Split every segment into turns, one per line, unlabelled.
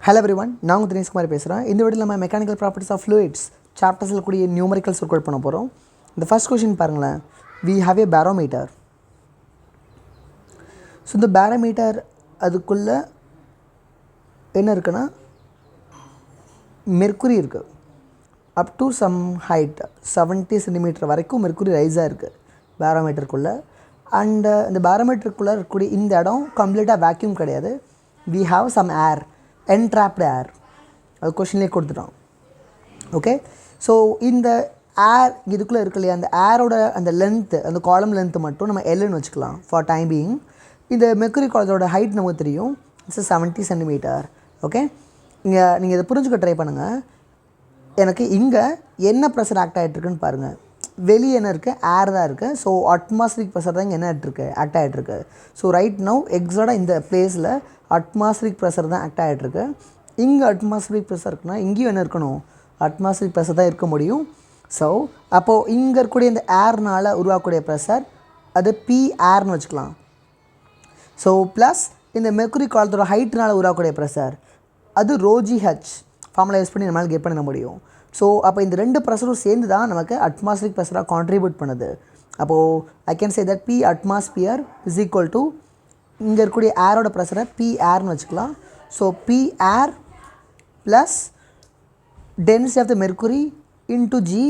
Hello everyone, நான் உங்கள் தினேஷ் குமார் பேசுகிறேன். இந்த வீடியோவில் நம்ம மெக்கானிக்கல் ப்ராப்பர்ட்டிஸ் ஆஃப் ஃப்ளூயிட்ஸ் சாப்டர்ஸில் கூடிய நியூமரிக்கல்ஸ் ஒர்க் பண்ண போகிறோம். இந்த ஃபர்ஸ்ட் கொஷின் பாருங்களேன். we have a barometer. So இந்த பேரோமீட்டர் அதுக்குள்ளே என்ன இருக்குன்னா மெர்க்குரி இருக்குது. Up to some height 70 centimetre வரைக்கும் மெர்க்குரி ரைஸாக இருக்குது பேரோமீட்டருக்குள்ளே. அண்டு இந்த பேரோமீட்டருக்குள்ளே இருக்கக்கூடிய இந்த இடம் கம்ப்ளீட்டாக வேக்யூம் கிடையாது. we have some air, entrapped air. அது கொஷின்லேயே கொடுத்துட்டோம். ஓகே, ஸோ இந்த ஏர் இதுக்குள்ளே இருக்கு இல்லையா, அந்த ஏரோட அந்த லென்த்து, அந்த காலம் லென்த்து மட்டும் நம்ம எல்லுன்னு வச்சுக்கலாம் ஃபார் டைம் பீயிங். இந்த மெர்க்குரி காலத்தோட ஹைட் நமக்கு தெரியும், இட்ஸ் 70 சென்டிமீட்டர். ஓகே, இங்கே நீங்கள் இதை புரிஞ்சுக்க ட்ரை பண்ணுங்கள். எனக்கு இங்கே என்ன ப்ரெஷர் ஆக்ட் ஆகிட்டுருக்குன்னு பாருங்கள். வெளியே என்ன இருக்குது, ஏர் தான் இருக்குது. ஸோ அட்மாஸ்பிரிக் ப்ரெஷர் தான் இங்கே என்ன ஆகிட்டுருக்கு, ஆக்ட் ஆகிட்டுருக்கு. ஸோ ரைட் நவ் எக்ஸாக்டாக இந்த பிளேஸில் அட்மாஸ்பிரிக் ப்ரெஷர் தான் ஆக்ட் ஆகிட்டுருக்கு. இங்கே அட்மாஸ்பிரிக் ப்ரெஷர் இருக்குன்னா இங்கேயும் என்ன இருக்கணும், அட்மாஸ்பிரிக் ப்ரெஷர் தான் இருக்க முடியும். ஸோ அப்போது இங்கே இருக்கக்கூடிய இந்த ஏர்னால் உருவாக்கக்கூடிய ப்ரெஷர் அது பி ஏர்னு வச்சுக்கலாம். ஸோ ப்ளஸ் இந்த மெர்க்குரி காலத்தோட ஹைட்னால் உருவாக்கக்கூடிய ப்ரெஷர் அது ரோஜிஹெச் ஃபார்முலா யூஸ் பண்ணி நம்மளால் கெட் பண்ண முடியும். ஸோ அப்போ இந்த ரெண்டு ப்ரெஷரும் சேர்ந்து தான் நமக்கு அட்மாஸ்பிரிக் ப்ரெஷராக கான்ட்ரிபியூட் பண்ணுது. அப்போது I can say that P atmosphere is equal to இங்கே இருக்கக்கூடிய ஏரோட ப்ரெஷரை பி ஏர்னு வச்சுக்கலாம். So P air plus density of the mercury into g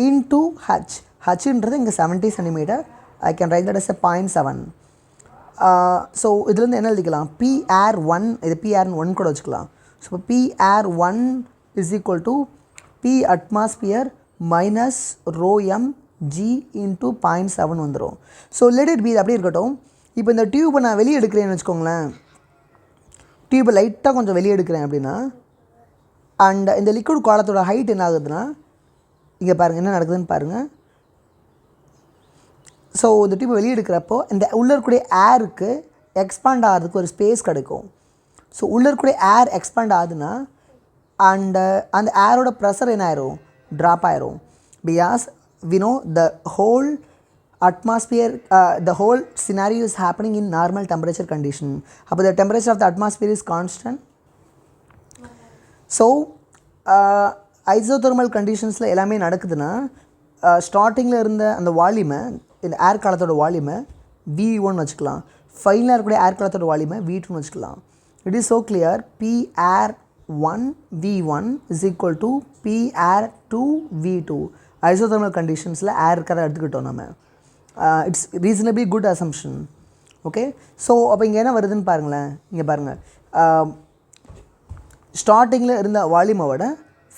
into h. ஹச்ன்றது இங்கே 70 centimetre. I can write that as a 0.7. So இதுலேருந்து என்ன எழுதிக்கலாம், பி ஏர் 1, இது பி ஏர்னு 1 கூட வச்சுக்கலாம். ஸோ இப்போ P air 1 is equal to P atmosphere minus rho M G into 0.7 வந்துடும். ஸோ லெட் இட் பி, இது அப்படியே இருக்கட்டும். இப்போ இந்த டியூப்பை நான் வெளியே எடுக்கிறேன்னு வச்சுக்கோங்களேன். டியூப்பை லைட்டாக கொஞ்சம் வெளியே எடுக்கிறேன் அப்படின்னா, அண்ட் இந்த லிக்விட் காலத்தோட ஹைட் என்ன ஆகுதுன்னா, இங்கே பாருங்கள் என்ன நடக்குதுன்னு பாருங்கள். ஸோ இந்த டியூப்பை வெளியே எடுக்கிறப்போ இந்த உள்ளே இருக்கக்கூடிய ஏருக்கு எக்ஸ்பாண்ட் ஆகிறதுக்கு ஒரு ஸ்பேஸ் கிடைக்கும். ஸோ உள்ளே இருக்கக்கூடிய ஏர் எக்ஸ்பாண்ட் ஆகுதுன்னா அண்டு அந்த ஏரோட ப்ரெஷர் என்ன ஆயிரும், ட்ராப் ஆயிரும். Because we know the whole atmosphere, the whole scenario is happening in normal temperature condition. அப்போ the temperature of the atmosphere is constant. So isothermal கண்டிஷன்ஸில் எல்லாமே நடக்குதுன்னா ஸ்டார்டிங்கில் இருந்த அந்த வால்யூமை, இந்த ஏர் காலத்தோட வால்யூமை V1 வச்சுக்கலாம். ஃபைனலாக இருக்கக்கூடிய ஏர் காலத்தோட வால்யூமை V2 வச்சுக்கலாம். It is so clear. P air 1 V1 is equal to P air 2 V2. Isothermal கண்டிஷன்ஸில் ஏர் இருக்கிறத எடுத்துக்கிட்டோம் நம்ம. It's reasonably good assumption. Okay, so அப்போ இங்கே என்ன வருதுன்னு பாருங்களேன். இங்கே பாருங்கள், ஸ்டார்டிங்கில் இருந்த வால்யூமை விட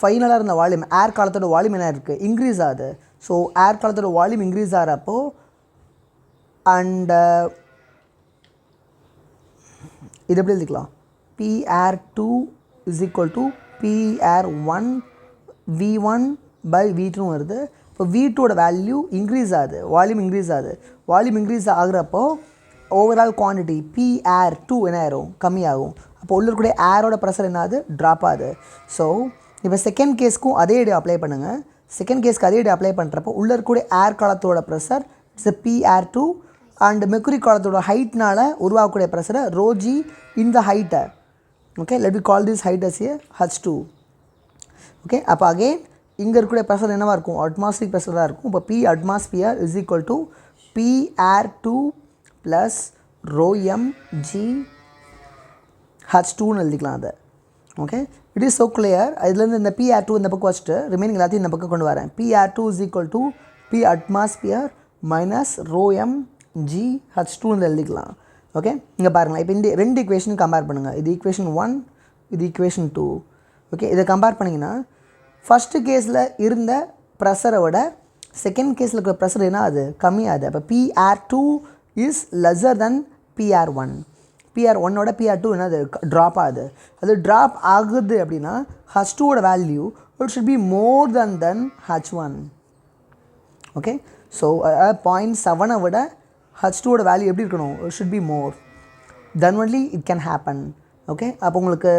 ஃபைனலாக இருந்த வால்யூம், ஏர் காலத்தோட வால்யூம் என்ன இருக்குது, இன்க்ரீஸ் ஆகுது. ஸோ ஏர் காலத்தோட வால்யூம் இன்க்ரீஸ் ஆகிறப்போ அண்டு இது எப்படி எழுதிக்கலாம், B air 2 is equal to P air 1 V1 by V2 வருது. இப்போ V2ஓட வேல்யூ இன்க்ரீஸ் ஆகுது, வால்யூம் இன்க்ரீஸ் ஆகுது. வால்யூம் இன்க்ரீஸ் ஆகுறப்போ ஓவரால் குவான்டிட்டி P air 2 என்ன ஆயிரும், கம்மியாகும். அப்போ உள்ள இருக்கக்கூடிய ஏரோட ப்ரெஷர் என்ன ஆகுது, ட்ராப் ஆகுது. ஸோ இப்போ செகண்ட் கேஸ்க்கும் அதே ஐடியா அப்ளை பண்ணுங்கள். செகண்ட் கேஸ்க்கு அதே ஐடியா அப்ளை பண்ணுறப்போ உள்ளே இருக்கக்கூடிய ஏர் காலத்தோட pressure it's P air 2 and mercury காலத்தோட ஹைட்னால் உருவாக்கக்கூடிய ப்ரெஷரை ரோஜி இந்த ஹைட்டை, okay, let me call this height as a h2. okay, அப்போ அகெயின் இங்கே இருக்கக்கூடிய ப்ரெஷர் என்னவாக இருக்கும், அட்மாஸ்பியர் ப்ரெஷர் தான் இருக்கும். இப்போ P atmosphere is equal to P air 2 plus rho M g h2ன்னு எழுதிக்கலாம் அதை. Okay, it is so clear. இதுலேருந்து இந்த P air 2 இந்த பக்கம் வச்சுட்டு ரிமைனிங் எல்லாத்தையும் இந்த பக்கம் கொண்டு வரேன். P air 2 is equal to P atmosphere minus rho M g h2ன்னு எழுதிக்கலாம். ஓகே, இங்கே பாருங்களேன். இப்போ இந்த ரெண்டு ஈக்குவேஷனும் கம்பேர் பண்ணுங்கள். இது ஈக்குவேஷன் 1, இது ஈக்குவேஷன் 2. ஓகே, இதை கம்பேர் பண்ணிங்கன்னா ஃபஸ்ட்டு கேஸில் இருந்த ப்ரெஷரை விட செகண்ட் கேஸில் இருக்கிற ப்ரெஷர் என்ன ஆகுது, கம்மியாகுது. அப்போ P air 2 is lesser then P air 1. P air 1ஓட P air 2 என்னது, ட்ராப் ஆகுது. அது ட்ராப் ஆகுது அப்படின்னா H2ஓட value it should be more than H1. Okay, so 0.7 விட H2ஓட வேல்யூ எப்படி இருக்கணும், it should be more, then only it can happen. Okay, அப்போ உங்களுக்கு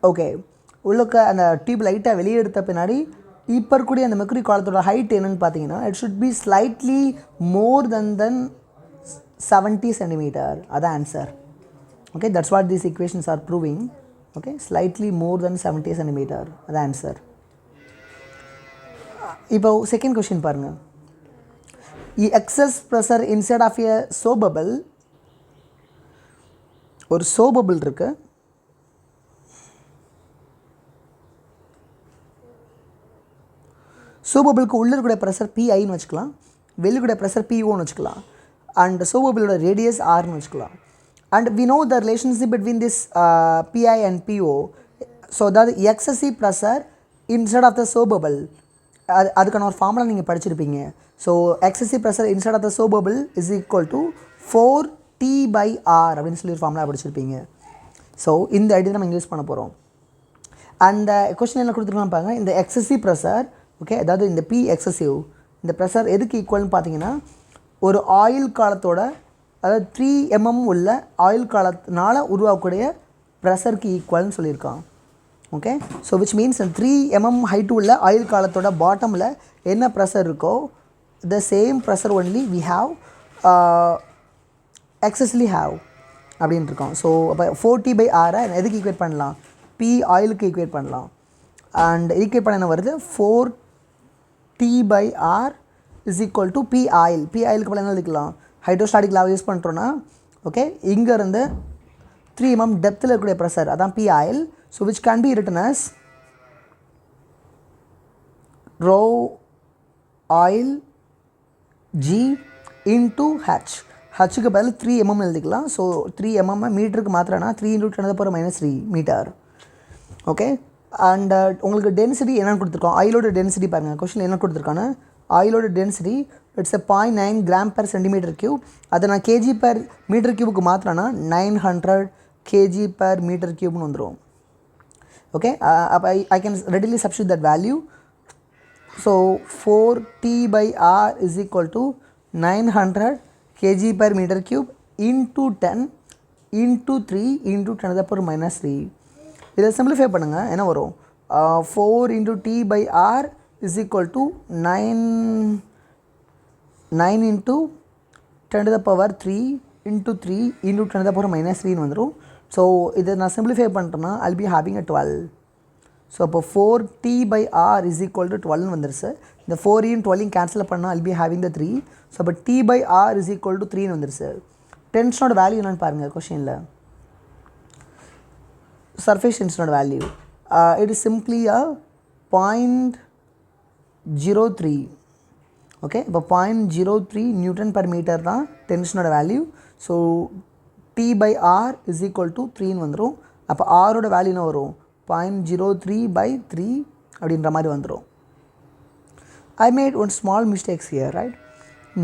ஓகே உள்ளுக்க அந்த டியூப் லைட்டாக வெளியே எடுத்த பின்னாடி இப்போ இருக்கக்கூடிய அந்த மெர்க்குரி காலத்தோட ஹைட் என்னென்னு பார்த்தீங்கன்னா it should B slightly more then 70 centimetre. அதான் answer. Okay, that's what these equations are proving. Okay, slightly more than 70 centimeter, the answer. இப்போ second question பாருங்க. Excess pressure inside of a soap bubble, ஒரு soap bubble இருக்கு. soap bubble க்கு உள்ள இருக்கிற pressure PI ன்னு வச்சுக்கலாம், வெளிய இருக்கிற pressure PO ன்னு வச்சுக்கலாம், and soap bubble ஓட radius R ன்னு வச்சுக்கலாம். And we know the relationship between this PI and PO. So that excessive pressure inside of the soap bubble, அதுக்கான ஒரு ஃபார்முலா நீங்கள் படிச்சிருப்பீங்க. So excess pressure inside of the soap bubble is equal to 4T/R அப்படின்னு சொல்லி ஒரு formula படிச்சிருப்பீங்க. So இந்த idea நம்ம யூஸ் பண்ண போகிறோம். அந்த கொஸ்டின் என்ன கொடுத்துருக்காங்க பாருங்க, இந்த எக்ஸசிவ் ப்ரெஷர், ஓகே, அதாவது இந்த P எக்ஸசிவ், இந்த ப்ரெஷர் எதுக்கு ஈக்குவல்னு பார்த்தீங்கன்னா ஒரு ஆயில் காலத்தோட, அதாவது 3 mm உள்ள ஆயில் காலத்தினால உருவாக்கக்கூடிய ப்ரெஷருக்கு ஈக்குவல்னு சொல்லியிருக்கான். Okay, so which means 3 mm height உள்ள ஆயில் காலத்தோட பாட்டமில் என்ன ப்ரெஷர் இருக்கோ the same pressure only we have exactly have அப்படின்ட்டு இருக்கோம். ஸோ அப்போ 4T/R எதுக்கு ஈக்குவேட் பண்ணலாம், P ஆயிலுக்கு ஈக்குவேட் பண்ணலாம். அண்ட் ஈக்குவேட் பண்ண என்ன வருது, 4T/R is equal to P oil. P ஆயிலுக்கு அப்புறம் என்ன எழுதிக்கலாம், ஹைட்ரோஸ்டாட்டிக் லாவை யூஸ் பண்ணுறோன்னா, ஓகே, இங்கேருந்து 3 mm டெப்த்தில் இருக்கக்கூடிய ப்ரெஷர் அதான் P oil. So which can be written as rho oil G into H. ஹச்சுக்கு பதில் 3 mm எழுதிக்கலாம். ஸோ 3 mm மீட்டருக்கு மாத்திரனா 3 × 10⁻³ மீட்டர். ஓகே, அண்ட் உங்களுக்கு டென்சிட்டி என்னென்னு கொடுத்துருக்கோம், ஆயிலோட டென்சிட்டி பாருங்கள், கொஸ்டின் என்ன கொடுத்துருக்கான்னு, ஆயிலோட டென்சிட்டி இட்ஸ் 0.9 g/cm3. அதை நான் kg/m3 மாத்திரனா 900 kg/m3 வந்துடும். Okay, I can readily substitute that value. So 4T/R is equal to 900 kg/m3 into 10 into 3 into 10⁻³ இதை சிம்பிளிஃபை பண்ணுங்கள், என்ன வரும், 4 into T/R is equal to 9 into 10⁻³ into 3 into 10⁻³ வந்துடும். So இதை நான் சிம்பிளிஃபை பண்ணுறேன்னா I'll be having a 12. So அப்போ 4T/R is equal to 12 வந்துருச்சு. இந்த 4 12 கேன்சல் பண்ணால் I'll be having the 3. So அப்போ T/R is equal to 3 வந்துருச்சு. டென்ஷனோட வேல்யூ என்னென்னு பாருங்கள் கொஷினில், சர்ஃபேஸ் டென்ஷனோட value it is simply 0.03. Okay, இப்போ 0.03 N/m தான் டென்ஷனோட value. So T/R is equal to 3 வந்துடும். அப்போ ஆரோட வேல்யூ என்ன வரும், 0.03/3 அப்படின்ற மாதிரி வந்துடும். I made one small mistakes here, right?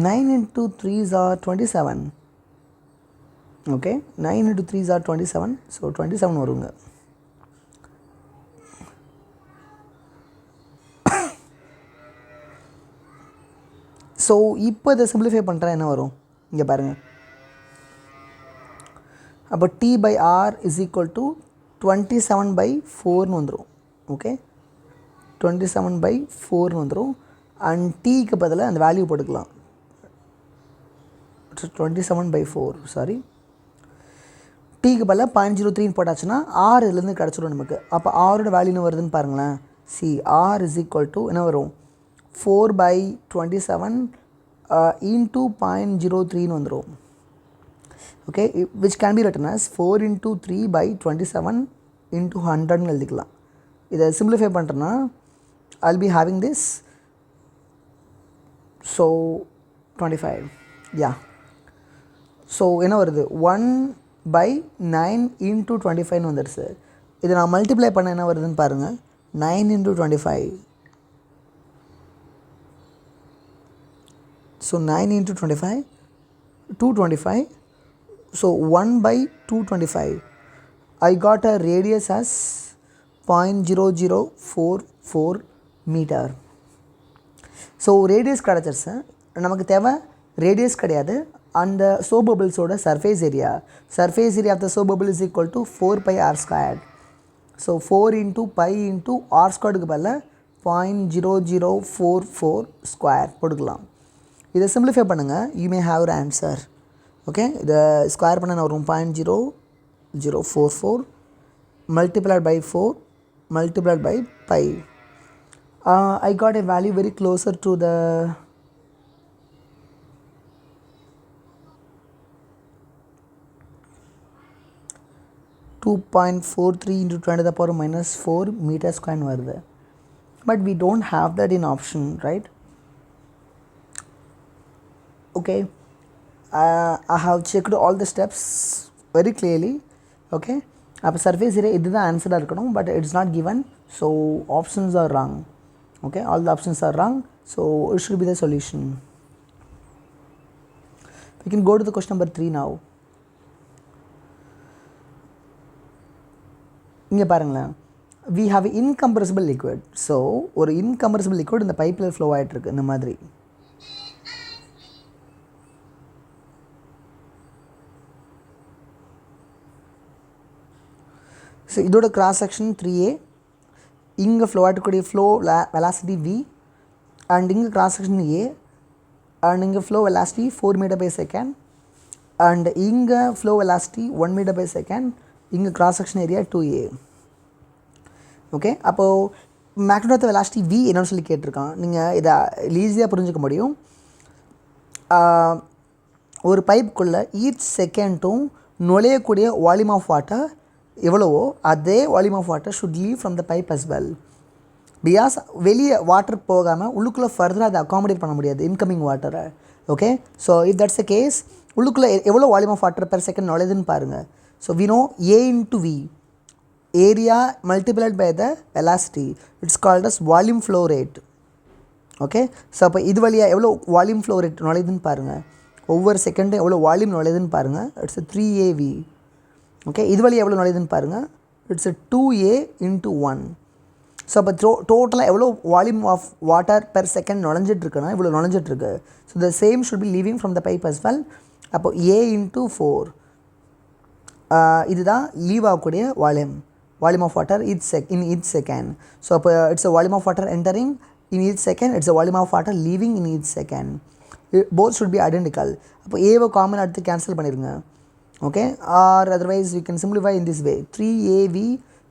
9 into 3s are 27. Okay, 9 into 3s are 27. So 27 வருங்க. ஸோ இப்போ இதை சிம்பிளிஃபை பண்ணுறா என்ன வரும், இங்கே பாருங்கள், அப்போ T/R is equal to 27/4 வந்துடும். ஓகே, 27/4 வந்துடும். அண்ட் டீக்கு பதில் அந்த வேல்யூ போட்டுக்கலாம், 27/4, சாரி, டீக்கு பதில் 0.03 போட்டாச்சுன்னா ஆர் இதுலேருந்து கிடச்சிடும் நமக்கு. அப்போ ஆரோட வேல்யூ என்ன வருதுன்னு பாருங்களேன், C R is equal to என்ன வரும், 4/27 into 0.03 வந்துடும். Okay, which can be written as 4 into 3/27 into 100 எழுதிக்கலாம். இதை சிம்பிளிஃபை பண்ணுறேன்னா I'll be having this, so 25. yeah, so என்ன வருது, 1/9 into 25 வந்துடுச்சு. இதை நான் மல்டிப்ளை பண்ண என்ன வருதுன்னு பாருங்கள், 9 into 25. So 9 into 25, 225. So 1/225. I got a radius as 0.0044 meter. So radius கிடச்சிருச்சு. நமக்கு தேவை ரேடியஸ் கிடையாது, அந்த soap bubblesோட surface area. Surface area of the soap bubble is equal to 4πr². So 4 into pi into r²க்கு பதில் 0.0044² போட்டுக்கலாம். இதை சிம்பிளிஃபை பண்ணுங்கள், யூ மே ஹாவ் ஒரு ஆன்சர். ஓகே, இதை ஸ்கொயர் பண்ண வரும் 0.0 0.044 multiplied by 4 multiplied by pi. I got a value very closer to the (2.43 into 10 to the power minus 4 meter square. But we don't have that in option, right? Okay, I have checked all the steps very clearly. Okay, surface area is the answer, but it's not given, so options are wrong. Okay, all the options are wrong, so it should be the solution. We can go to the question number 3 now. இங்கே பாருங்களேன், we have incompressible liquid. So ஒரு incompressible liquid இந்த பைப்பில் flow ஆகிட்டு இருக்கு இந்த மாதிரி. So இதோட கிராஸ் செக்ஷன் 3a, இங்கே ஃப்ளோ ஆகக்கூடிய ஃப்ளோ வெலாசிட்டி v, அண்ட் இங்கே கிராஸ் செக்ஷன் a, அண்ட் இங்கே flow velocity 4 metre per second, and இங்கே flow velocity 1 metre per second, இங்கே cross section area 2a. Okay, அப்போது மேக்னெட் வெலாசிட்டி v என்னன்னு சொல்லி கேட்டிருக்கான். நீங்கள் இதை ஈஸியாக புரிஞ்சுக்க முடியும். ஒரு பைப்புக்குள்ளே ஈச் செகண்டும் நுழையக்கூடிய வால்யூம் ஆஃப் வாட்டர் எவ்வளவோ அதே volume of water should leave from the pipe as well. Because வெளியே வாட்டர் போகாமல் உள்ளுக்குள்ளே ஃபர்தராக அதை அகாமடேட் பண்ண முடியாது இன்கமிங் வாட்டரை. Okay, so if that's a case, உள்ளுக்குள்ளே எவ்வளோ volume of water per second நுழையுதுன்னு பாருங்கள். So we know a into v, area multiplied by the velocity, it's called as volume flow rate. Okay, so அப்போ இது வழியாக எவ்வளோ volume flow rate நுழையுதுன்னு பாருங்கள், ஒவ்வொரு செகண்டும் எவ்வளோ வால்யூம் நுழையுதுன்னு பாருங்கள். It's 3av. ஓகே, இது வழியாக எவ்வளோ நுழையுதுன்னு பாருங்கள், இட்ஸ் 2a into 1. ஸோ அப்போ டோட்டலாக எவ்வளோ volume of water per second நுழைஞ்சிட்ருக்குன்னா இவ்வளோ நுழைஞ்சிட்ருக்கு. So the same should be leaving from the pipe as well. அப்போது a into 4 இதுதான் லீவ் ஆகக்கூடிய volume of water in each second. So அப்போ it's a volume of water entering in each second, it's a volume of water leaving in each second. Both should be identical. அப்போ ஏவை common எடுத்து cancel பண்ணிடுங்க. Okay, or otherwise you can simplify in this way. 3av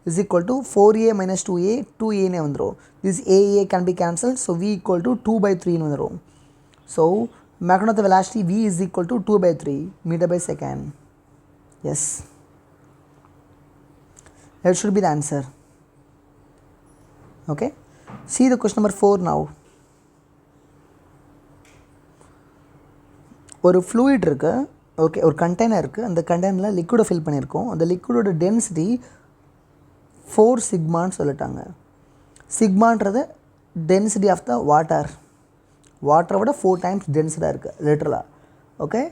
is equal to 4a minus 2a, 2a வந்துடும். This aa can be cancelled, so v equal to 2/3 வந்துடும். So magnetic velocity v is equal to 2/3 meter by second. Yes, that should be the answer. Okay, see the question number 4 now. ஒரு fluid இருக்குது. Okay, ஒரு container இருக்குது. அந்த கண்டெய்னரில் லிக்விடை fill பண்ணியிருக்கோம். அந்த லிக்விடோட density 4 சிக்மான்னு சொல்லிட்டாங்க. சிக்மான்றது டென்சிட்டி ஆஃப் த வாட்டரை விட 4 times டென்சிட்டாக இருக்குது லிட்டரலாக. ஓகே,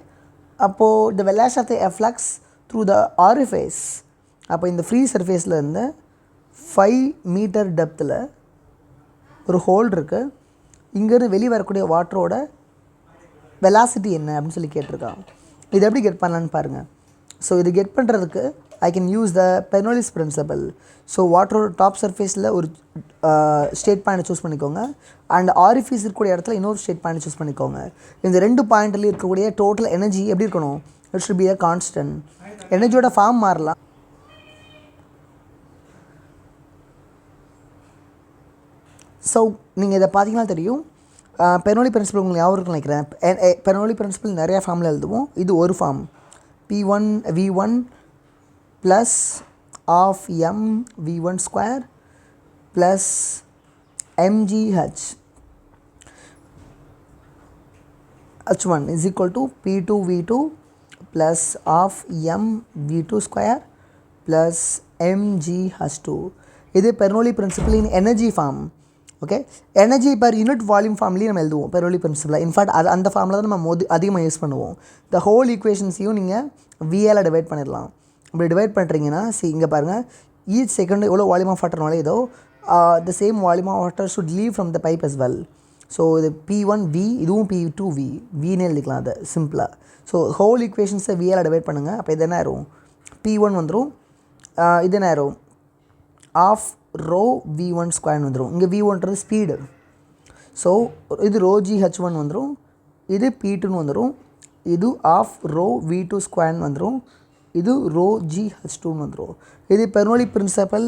அப்போது the velocity of the efflux through the orifice, அப்போ இந்த ஃப்ரீ சர்ஃபேஸில் இருந்து 5 மீட்டர் டெப்த்தில் ஒரு ஹோல் இருக்குது. இங்கேருந்து வெளியே வரக்கூடிய வாட்டரோட வெலாசிட்டி என்ன அப்படின்னு சொல்லி கேட்டிருக்கான். இது எப்படி கெட் பண்ணலான்னு பாருங்கள். ஸோ இது கெட் பண்ணுறதுக்கு I can use the Bernoulli's principle. So வாட்டரோட டாப் சர்ஃபேஸில் ஒரு ஸ்டேட் பாயிண்ட் சூஸ் பண்ணிக்கோங்க, அண்ட் ஆரிஃபீஸ் இருக்கக்கூடிய இடத்துல இன்னொரு ஸ்டேட் பாயிண்ட் சூஸ் பண்ணிக்கோங்க. இந்த 2 பாயிண்ட்லேயும் இருக்கக்கூடிய டோட்டல் எனர்ஜி எப்படி இருக்கணும்? It should be a constant. எனர்ஜியோட ஃபார்ம் மாறலாம். ஸோ நீங்கள் இதை பார்த்தீங்கன்னா தெரியும். பெர்னோலி பிரின்சிபல் உங்களுக்கு ஞாபகம் இருக்குன்னு நினைக்கிறேன். பெர்னோலி பிரின்சிபல் நிறையா ஃபார்மில் எழுதுவோம். இது ஒரு ஃபார்ம், P1 V1 plus half m V1 square plus mgh h1 is equal to P2 V2 plus half m V2 square plus mgh2. இது Bernoulli principle in energy form. Okay, energy per unit volume ஃபார்ம்லேயும் நம்ம எழுதுவோம் Bernoulli பிரின்சிபலில். In fact அந்த ஃபார்மில் தான் நம்ம அதிகமாக use பண்ணுவோம். த ஹோல் ஈக்குவேஷன்ஸையும் நீங்கள் விஏல டிவைட் பண்ணிடலாம். அப்படி டிவைட் பண்ணுறீங்கன்னா இங்கே பாருங்கள், ஈச் செகண்ட் எவ்வளோ வால்யூம் ஆஃப் வாட்டர் நுழையுதோ the same volume of water should leave from the pipe as well. So இது P1 V, இதுவும் P2 V, வின்னு எழுதிக்கலாம் அதை சிம்பிளாக. ஸோ ஹோல் ஈக்குவேஷன்ஸை விஏல டிவைட் பண்ணுங்கள். அப்போ இது என்ன ஆயிரும்? P1 வந்துடும். இது என்ன ஆயிரும்? ஆஃப் ரோ V1 ஸ்கொயர்னு வந்துடும். இங்கே V1ன்றது ஸ்பீடு. ஸோ இது ரோ GH1 வந்துடும். இது P2ன்னு வந்துடும். இது ஆஃப் ரோ V2 ஸ்கொயர்னு வந்துடும். இது ரோ ஜி ஹச்2ன்னு வந்துடும். இது Bernoulli principle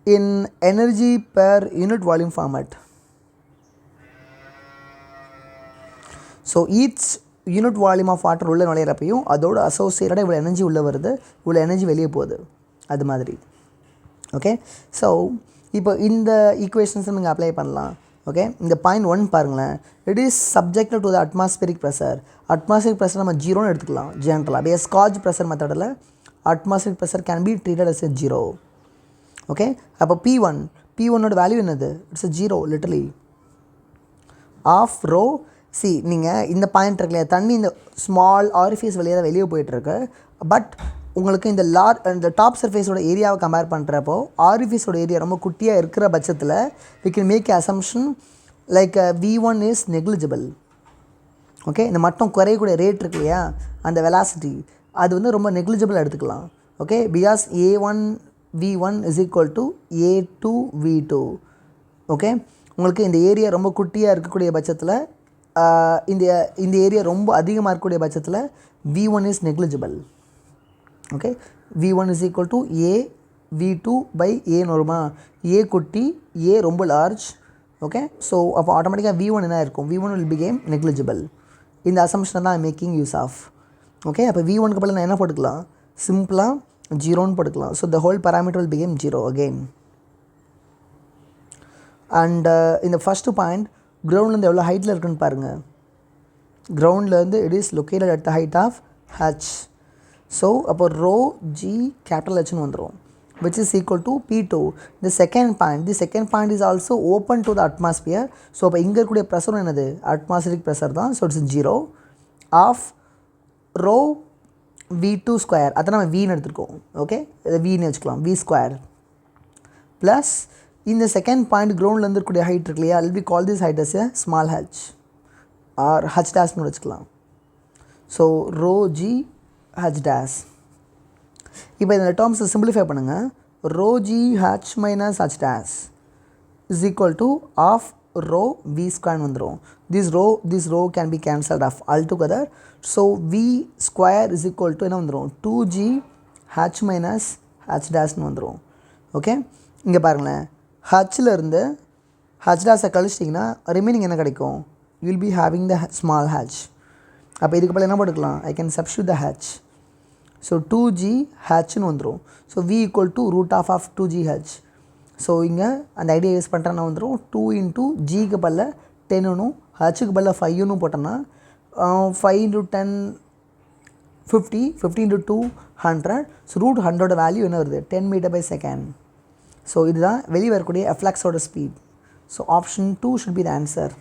in energy per unit volume format. So each unit volume of water உள்ளே நுழையிறப்பையும் அதோட அசோசியேட்டடாக இவ்வளோ எனர்ஜி உள்ளே வருது, இவ்வளோ எனர்ஜி வெளியே போகுது, அது மாதிரி. ஓகே, ஸோ இப்போ இந்த ஈக்குவேஷன்ஸை நீங்கள் அப்ளை பண்ணலாம். ஓகே, இந்த பாயிண்ட் 1 பாருங்களேன். It is subjected to the atmospheric pressure. Atmospheric pressure நம்ம ஜீரோன்னு எடுத்துக்கலாம் ஜென்ரலாக. அப்படியே ஸ்காட்ச் ப்ரெஷர் மெத்தடில் atmospheric pressure can be treated as a 0. Okay, அப்போ P1ஓட வேல்யூ என்னது? It's a 0 literally. Of rho C நீங்கள் இந்த பாயிண்ட் இருக்கு இல்லையா, தண்ணி இந்த ஸ்மால் ஆரிஃபேஸ் வழியாக தான் வெளியே போயிட்டுருக்கு. பட் உங்களுக்கு இந்த டாப் சர்ஃபேஸோட ஏரியாவை கம்பேர் பண்ணுறப்போ ஆரிஃபேஸோட ஏரியா ரொம்ப குட்டியாக இருக்கிற பட்சத்தில் we can make assumption like V1 is negligible. Okay, இந்த மட்டும் குறையக்கூடிய ரேட் இருக்கு இல்லையா, அந்த வெலாசிட்டி அது வந்து ரொம்ப நெக்லிஜிபிள் எடுத்துக்கலாம். Okay, because A1 V1 is equal to A2 V2. Okay, உங்களுக்கு இந்த ஏரியா ரொம்ப குட்டியாக இருக்கக்கூடிய பட்சத்தில் இந்த ஏரியா ரொம்ப அதிகமாக இருக்கக்கூடிய பட்சத்தில் V1 is negligible. Okay, V1 is equal to A V2 by A வருமா, A குட்டி, A ரொம்ப லார்ஜ். ஓகே, ஸோ அப்போ ஆட்டோமேட்டிக்காக V1 என்ன இருக்கும், V1 will become negligible. இந்த அசம்ஷனை தான் மேக்கிங் யூஸ் ஆஃப். ஓகே, அப்போ V1க்கு பதில் நான் என்ன போட்டுக்கலாம், சிம்பிளாக 0ன்னு போட்டுக்கலாம். So the whole parameter will become 0 again. And இந்த ஃபஸ்ட்டு பாயிண்ட் கிரவுண்ட்லேருந்து எவ்வளோ ஹைட்டில் இருக்குன்னு பாருங்கள். கிரவுண்ட்லேருந்து it is located at the height of h. So அப்போ ரோ ஜி கேபிட்டல் ஹெச்னு வந்துடும், which is equal to P2. The second point is also open to the atmosphere. So அப்போ இங்கே இருக்கக்கூடிய ப்ரெஷரும் என்னது, அட்மாஸ்பியரிக் ப்ரெஷர் தான். So it's 0 half rho V2 square. அதை நம்ம Vன்னு எடுத்துருக்கோம். ஓகே, இதை Vன்னு வச்சுக்கலாம், V ஸ்கொயர் ப்ளஸ் இந்த செகண்ட் பாயிண்ட் கிரவுண்ட்லேருந்து இருக்கக்கூடிய ஹைட் இருக்கு இல்லையா, will be call this height as a small h or h டேஷ்னு வச்சுக்கலாம். So rho g h dash. இப்போ இந்த டேர்ம்ஸை சிம்பிளிஃபை பண்ணுங்கள். Rho g h minus h dash is equal to half rho v square வந்துடும். This rho can be cancelled off altogether. So v square is equal to என்ன வந்துடும், 2g H minus H டேஷ்னு வந்துடும். Okay, இங்கே பாருங்களேன், ஹச்சில் இருந்து H டேஷை கழிச்சிட்டிங்கன்னா remaining என்ன கிடைக்கும், you will be having the small H. அப்போ இதுக்கு பதில் என்ன போட்டுக்கலாம், I can substitute the H. So 2g ஹச்னு வந்துடும். So v equal to root of 2g H. So இங்கே அந்த ஐடியா யூஸ் பண்ணுறேன்னா வந்துடும் 2 இன்ட்டு ஜிக்கு பதில் 10னும் ஹச்சுக்கு பதில் 5னும் போட்டோன்னா 5 into 10 50, 50 into 2 100. So root 100 value என்ன வருது, 10 மீட்டர் பை செகண்ட். ஸோ இதுதான் வெளியே வரக்கூடிய எஃப்ளக்ஸோட speed. So option 2 should be the answer.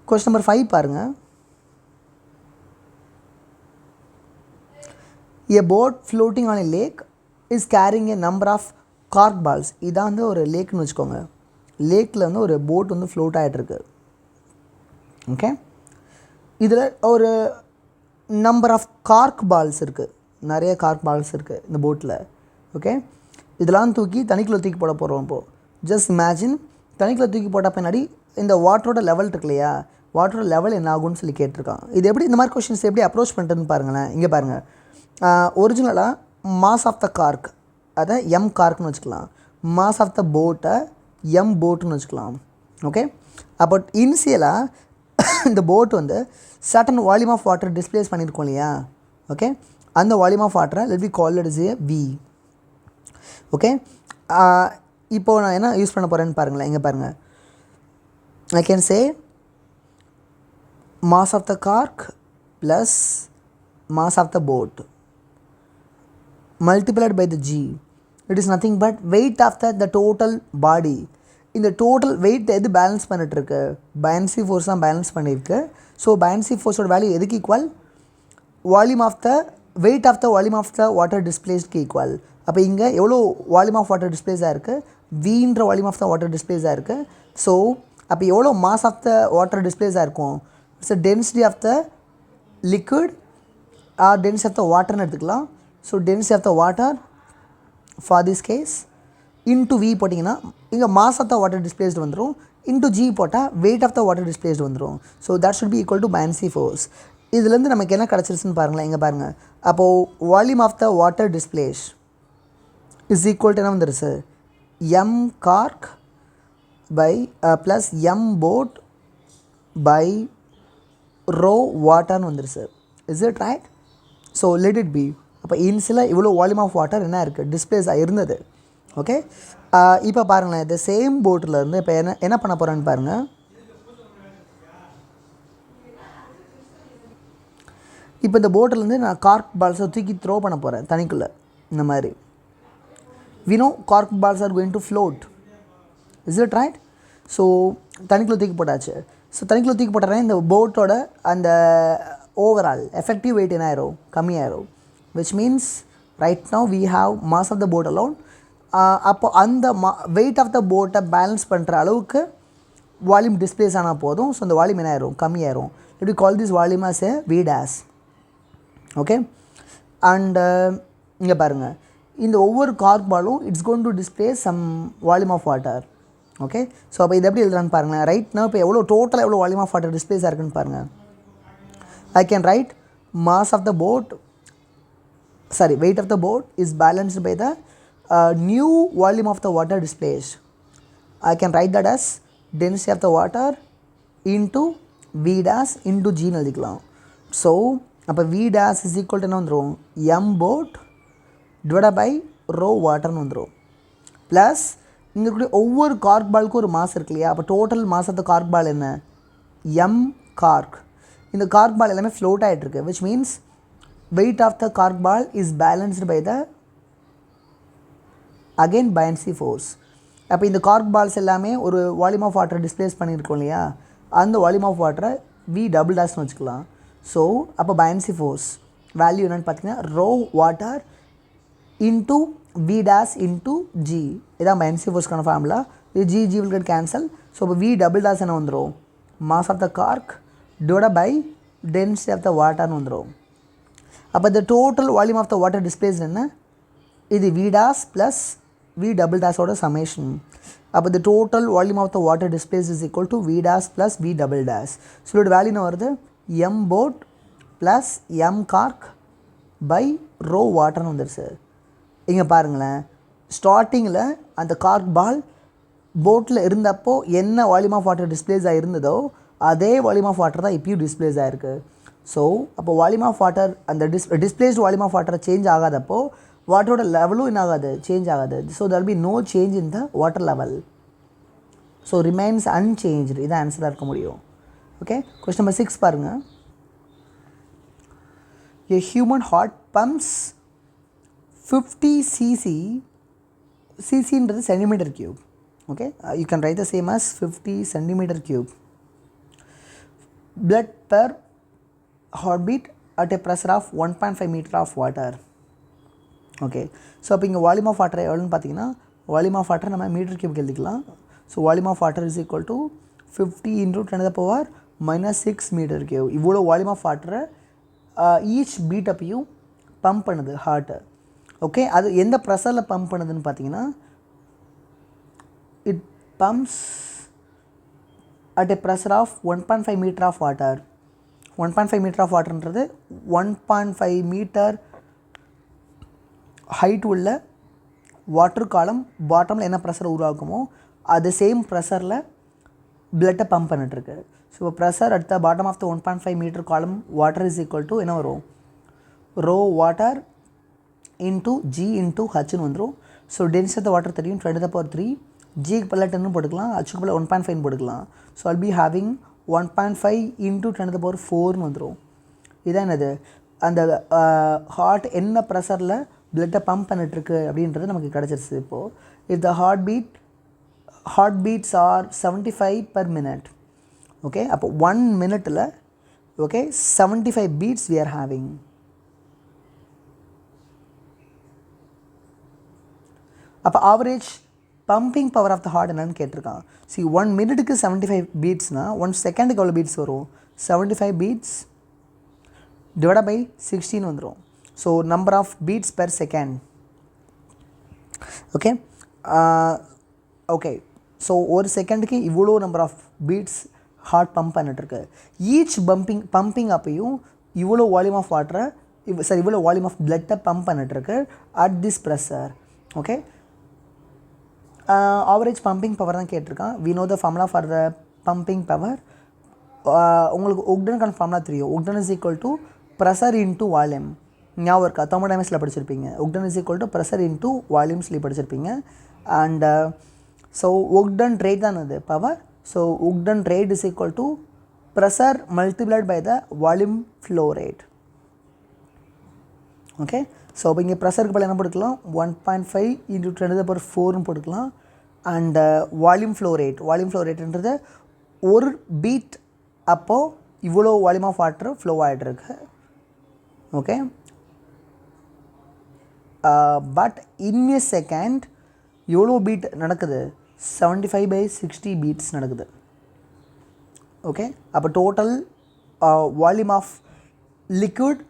Question number 5 பாருங்கள். A boat floating on a lake is carrying a number of cork balls. இதான் வந்து ஒரு லேக்னு வச்சுக்கோங்க. லேக்கில் வந்து ஒரு போட் வந்து ஃப்ளோட் ஆகிட்டுருக்கு. ஓகே, இதில் ஒரு நம்பர் ஆஃப் கார்க் பால்ஸ் இருக்குது, நிறைய கார்க் பால்ஸ் இருக்குது இந்த போட்டில். ஓகே, இதெல்லாம் தூக்கி தண்ணிக்குள்ளே தூக்கி போட போகிறோம். இப்போது ஜஸ்ட் இமேஜின் தண்ணிக்குள்ளே தூக்கி போட்ட பின்னாடி இந்த வாட்டரோட லெவல் இருக்கு இல்லையா, வாட்டரோட லெவல் என்ன ஆகும்னு சொல்லி கேட்டிருக்கான். இது எப்படி இந்த மாதிரி கொஷின்ஸ் எப்படி அப்ரோச் பண்ணுறதுன்னு பாருங்களேன். இங்கே பாருங்கள், ஒரிஜினலாக மாஸ் ஆஃப் த கார்க் அதை எம் கார்க்னு வச்சுக்கலாம், மாஸ் ஆஃப் த போட்டை எம் போட்டுன்னு வச்சுக்கலாம். ஓகே, அப்போ இனிஷியலாக இந்த போட் வந்து certain volume of water displace பண்ணியிருக்கோம் இல்லையா. ஓகே, அந்த வால்யூம் ஆஃப் வாட்டரை let we call it is a V. Okay, இப்போது நான் என்ன யூஸ் பண்ண போகிறேன்னு பாருங்களேன். இங்கே பாருங்கள், I can say mass of the cork plus mass of the boat multiplied by the g. It is nothing but weight of the total body. இந்த total weight எது பேலன்ஸ் பண்ணிட்டுருக்கு, பயான்சி ஃபோர்ஸ் தான் balance பண்ணியிருக்கு. So buoyancy ஃபோர்ஸோட value எதுக்கு equal, volume of the weight of the volume of the water டிஸ்பிளேஸ்க்கு equal. அப்போ இங்கே எவ்வளோ வால்யூம் ஆஃப் வாட்டர் டிஸ்பிளேஸாக இருக்குது, வின்ற வால்யூம் ஆஃப் த வாட்டர் டிஸ்பிளேஸாக இருக்குது. ஸோ அப்போ எவ்வளோ மாஸ் ஆஃப் த வாட்டர் டிஸ்பிளேஸாக இருக்கும், it's density of the liquid or density of the வாட்டர்னு எடுத்துக்கலாம். So density of the water for this case into V போட்டிங்கன்னா இங்கே mass of the water displaced வந்துடும். இன்ட்டு ஜி போட்டால் weight of the water displaced வந்துடும். So that should be equal to buoyancy force. இதுலேருந்து நமக்கு என்ன கிடச்சிருச்சுன்னு பாருங்களேன், இங்கே பாருங்கள். அப்போது volume of the water displace is equal to என்ன வந்துருச்சு, M cork by plus M boat by rho வாட்டர்னு வந்துருச்சு. Is it right? So let it be. அப்போ இன்சில் இவ்வளோ வால்யூம் ஆஃப் வாட்டர் என்ன இருக்குது, டிஸ்பிளேஸ் இருந்தது. ஓகே, இப்போ பாருங்களேன், இந்த சேம் போட்டிலேருந்து இப்போ என்ன பண்ண போகிறேன்னு பாருங்கள். இப்போ இந்த போட்டிலேருந்து நான் கார்க் பால்ஸை தூக்கி த்ரோ பண்ண போகிறேன் தண்ணிக்குள்ளே. இந்த மாதிரி we know cork balls are going to float. Is it right? So தண்ணிக்குள்ளே தூக்கி போட்டாச்சு. ஸோ தண்ணிக்குள்ளே தூக்கி போட்டால் இந்த போட்டோட அந்த ஓவரால் எஃபெக்டிவ் வெயிட் என்ன ஆயிரும், கம்மியாயிரும். Which means right now we have mass of the boat alone. அப்போ அந்த வெயிட் ஆஃப் த போட்டை பேலன்ஸ் பண்ணுற அளவுக்கு வால்யூம் டிஸ்பிளேஸ் ஆனால் போதும். ஸோ அந்த வால்யூம் என்ன ஆயிரும், கம்மியாயிரும். It call this volume as a V dash. Okay, and இங்கே பாருங்கள், இந்த ஒவ்வொரு கார்க் பாலும் it's going to displace some volume of water. Okay, so அப்போ இது எப்படி எழுதுறான்னு பாருங்கள். ரைட்னா இப்போ எவ்வளோ டோட்டலாக எவ்வளோ வால்யூம் ஆஃப் வாட்டர் டிஸ்பிளேஸ் இருக்குன்னு பாருங்கள். I can write mass of the boat, sorry, weight of the boat is balanced by the new volume of the water displaced. I can write that as density of the water into V dash into G னு எழுதிக்கலாம். So அப்போ V dash is equal to என்ன வந்துடும், M boat divided by rho வாட்டர்னு வந்துடும். Plus இங்கே இருக்கக்கூடிய ஒவ்வொரு கார்க் பாலுக்கும் ஒரு மாஸ் இருக்கு இல்லையா. அப்போ total mass of the cork ball என்ன, எம் கார்க். இந்த கார்க் பால் எல்லாமே ஃப்ளோட் ஆகிட்டுருக்கு. Which means weight of the cork ball is balanced by the again buoyancy force. அப்போ இந்த கார்க் பால்ஸ் எல்லாமே ஒரு வால்யூம் ஆஃப் வாட்டரை டிஸ்பிளேஸ் பண்ணியிருக்கோம் இல்லையா, அந்த வால்யூம் ஆஃப் வாட்டரை வி டபுள் டேஷ்னு வச்சுக்கலாம். ஸோ அப்போ பயான்சி ஃபோர்ஸ் வேல்யூ என்னென்னு பார்த்தீங்கன்னா rho water into V dash into G. இதான் பயான்சி ஃபோர்ஸ்க்கான ஃபார்முலா. இது G will get cancel. So இப்போ வி டபுள் டேஷ் என்ன வந்துடும், mass of the cork divided by density of the water னு வந்துடும். அப்போ the total volume of the water displaced என்ன, இது V dash plus V double dash ஓட summation. அப்போ the total volume of the water displaced is equal to V dash plus V double dash. So இதோட value என்ன வருது, M boat plus M cork by rho வாட்டர்னு வந்துருச்சு. இங்கே பாருங்களேன், ஸ்டார்டிங்கில் அந்த கார்க் பால் போட்டில் இருந்தப்போ என்ன வால்யூம் ஆஃப் வாட்டர் டிஸ்பிளேஸ் ஆகிருந்ததோ அதே வால்யூம் ஆஃப் வாட்டர் தான் இப்பயும் டிஸ்பிளேஸ் ஆகிருக்கு. ஸோ அப்போ வால்யூம் ஆஃப் வாட்டர் அந்த displaced volume of water change ஆகாதப்போ வாட்டரோட லெவலும் என்ன ஆகாது, சேஞ்ச் ஆகாது. So there will be no change in the water level. So remains unchanged. இதான் ஆன்சராக இருக்க முடியும். ஓகே, கொஸ்டின் நம்பர் 6 பாருங்கள். A human heart pumps 50 cc. cc-ன்றது centimetre cube. Okay, you can write the same as 50 centimeter cube. Blood per heartbeat at a pressure of 1.5 meter of water. Okay, so அப்போ இங்கே volume of water எவ்வளோன்னு பார்த்தீங்கன்னா, volume of water நம்ம metre கியூப்க்கு எழுதிக்கலாம். So volume of water is equal to 50 × 10⁻⁻6 metre cube. இவ்வளோ volume of வாட்டரை each beat அப்பையும் பம்ப் பண்ணுது ஹார்ட்டு. ஓகே, அது எந்த ப்ரெஷரில் பம்ப் பண்ணுதுன்னு பார்த்தீங்கன்னா, it pumps at a pressure of 1.5 meter of water. 1.5 meter of waterன்றது 1.5 மீட்டர் ஹைட் உள்ள வாட்டர் காலம் பாட்டமில் என்ன ப்ரெஷர் உருவாக்குமோ அது சேம் ப்ரெஷரில் பிளட்டை பம்ப் பண்ணிட்டுருக்கு. ஸோ இப்போ pressure at the bottom of the 1.5 metre column water is equal to என்ன வரும், rho water into g into ஹச்னு வந்துடும். So density of the water தெரியும் 10⁻3. ஜிக்கு பதில் 10 போட்டுக்கலாம், ஹச்சுக்கு பதில் 1.5 போட்டுக்கலாம். ஸோ I'll be having 1.5 × 10⁻4 வந்துடும். இதான் என்னது, அந்த ஹார்ட் என்ன ப்ரெஷரில் பிளட்டை பம்ப் பண்ணிட்டுருக்கு அப்படின்றது நமக்கு கிடச்சிருச்சு. இப்போது if the heart beats are 75 per minute. Okay, அப்போ 1 minute-ல் okay 75 beats we are having. அப்போ average pumping power of the heart என்னன்னு கேட்டிருக்கான். சி 1 minute-க்கு 75 பீட்ஸ்னால் 1 செகண்டுக்கு எவ்வளோ பீட்ஸ் வரும், 75 beats divided by 16 வந்துடும். So number of beats per second. Okay okay so ஒரு செகண்டுக்கு இவ்வளோ number of beats heart pump பண்ணிட்டுருக்கு. ஈச் பம்பிங் அப்பையும் இவ்வளோ வால்யூம் ஆஃப் வாட்டரை இவ்வளோ வால்யூம் ஆஃப் பிளட்டை பம்ப் பண்ணிட்டுருக்கு at this pressure. Okay, average pumping power தான் கேட்டிருக்கான். We know the formula for the pumping power. உங்களுக்கு ஒக்டனுக்கான ஃபார்முலா தெரியும். Work done is equal to pressure into volume. ஞாபகம் இருக்கா? தெர்மோடைனமிக்ஸில் படிச்சிருப்பீங்க. Work done is equal to pressure into volume சொல்லி படிச்சிருப்பீங்க. அண்ட் ஸோ ஒக்டன் ரேட் தான் அது power. So work done rate is equal to pressure multiplied by the volume flow rate. Okay, so இப்போ இங்கே ப்ரெஷருக்கு பதில் என்ன போட்டுக்கலாம்? 1.5 × 10⁴ போட்டுக்கலாம். அண்ட் வால்யூம் ஃப்ளோ ரேட்ன்றது ஒரு பீட் அப்போது இவ்வளோ வால்யூம் ஆஃப் வாட்டர் ஃப்ளோ ஆகிட்டுருக்கு. Okay, but in a second எவ்வளோ பீட் நடக்குது? 75/60 பீட்ஸ் நடக்குது. ஓகே, அப்போ total volume of liquid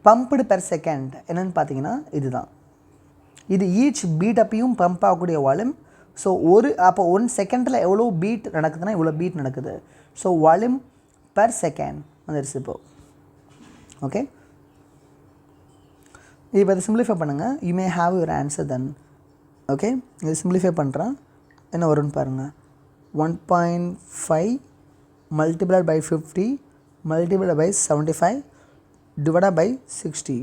pumped per second என்னென்னு பார்த்தீங்கன்னா இதுதான். இது ஈச் பீட் அப்பையும் பம்ப் ஆகக்கூடிய வால்யூம். ஸோ அப்போ 1 செகண்டில் எவ்வளோ பீட் நடக்குதுன்னா இவ்வளோ பீட் நடக்குது. ஸோ வால்யூம் பெர் செகண்ட் வந்துடுச்சு இப்போது. ஓகே, இப்போ இதை சிம்பிளிஃபை பண்ணுங்கள். You may have your answer then. Okay, இது சிம்பிளிஃபை பண்ணுறேன். என்ன வரும்னு பாருங்கள். 1.5 multiplied by 50 multiplied by 75 divided by 60.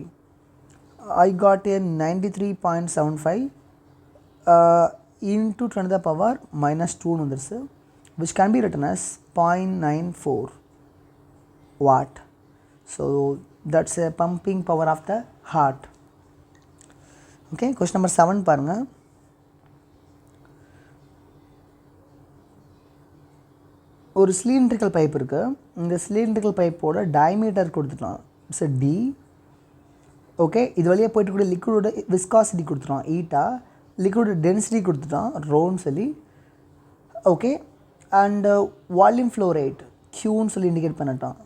I got a 93.75 into 10 to the power minus 2 வந்துருச்சு, which can be written as 0.94 watt. So that's a pumping power of the heart. Okay, question number 7 பாருங்க. ஒரு cylindrical pipe இருக்குது. இந்த cylindrical பைப்போட diameter கொடுத்துக்கலாம். It's D. Okay, இது வழியாக போய்ட்டு லிக்விடோட விஸ்காசிட்டி கொடுத்துட்டோம் ஈட்டா, லிக்விடோட டென்சிட்டி கொடுத்துட்டோம் ரோன்னு சொல்லி. Okay, and volume flow rate Qன்னு சொல்லி இண்டிகேட் பண்ணிட்டோம்.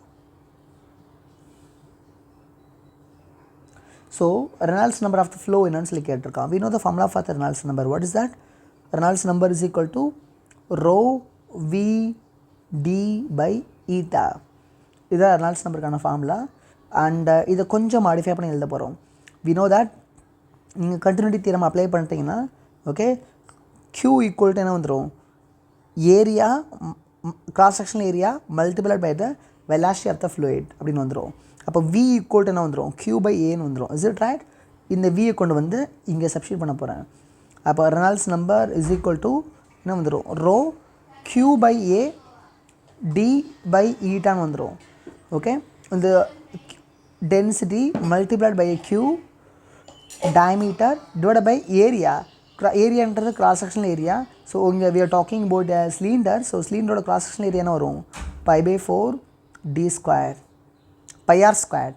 So Reynolds number of the flow என்னன்னு சொல்லி கேட்டிருக்கான். We know the formula for the Reynolds number. What is that? Reynolds number is equal to rho V D by eta. இதுதான் Reynolds நம்பருக்கான formula. And இதை கொஞ்சம் modify பண்ணி எழுத போகிறோம். வி நோ தட் நீங்கள் கண்டினியூட்டி தியரம் அப்ளை பண்ணிட்டீங்கன்னா okay, Q equal to என்ன வந்துடும்? Area cross sectional area multiplied by the velocity of the fluid அப்படின்னு வந்துடும். அப்போ V ஈக்குவல் டு என்ன வந்துடும்? Q/Aன்னு வந்துடும். Is it right? இந்த Vயை கொண்டு வந்து இங்கே சப்ஸ்டிட்யூட் பண்ண போகிறேன். அப்போ Reynolds number is equal to என்ன வந்துடும்? ரோ Q/A D/ஈட்டான்னு வந்துடும். ஓகே, இந்த density multiplied by a Q diameter divided by area. ஏரியான்றது கிராஸ் செக்ஷனல் ஏரியா. ஸோ இங்கே we are talking about a cylinder. So சிலிண்டரோட கிராஸ் செக்ஷனல் ஏரியா என்ன வரும்? π/4 d², πr².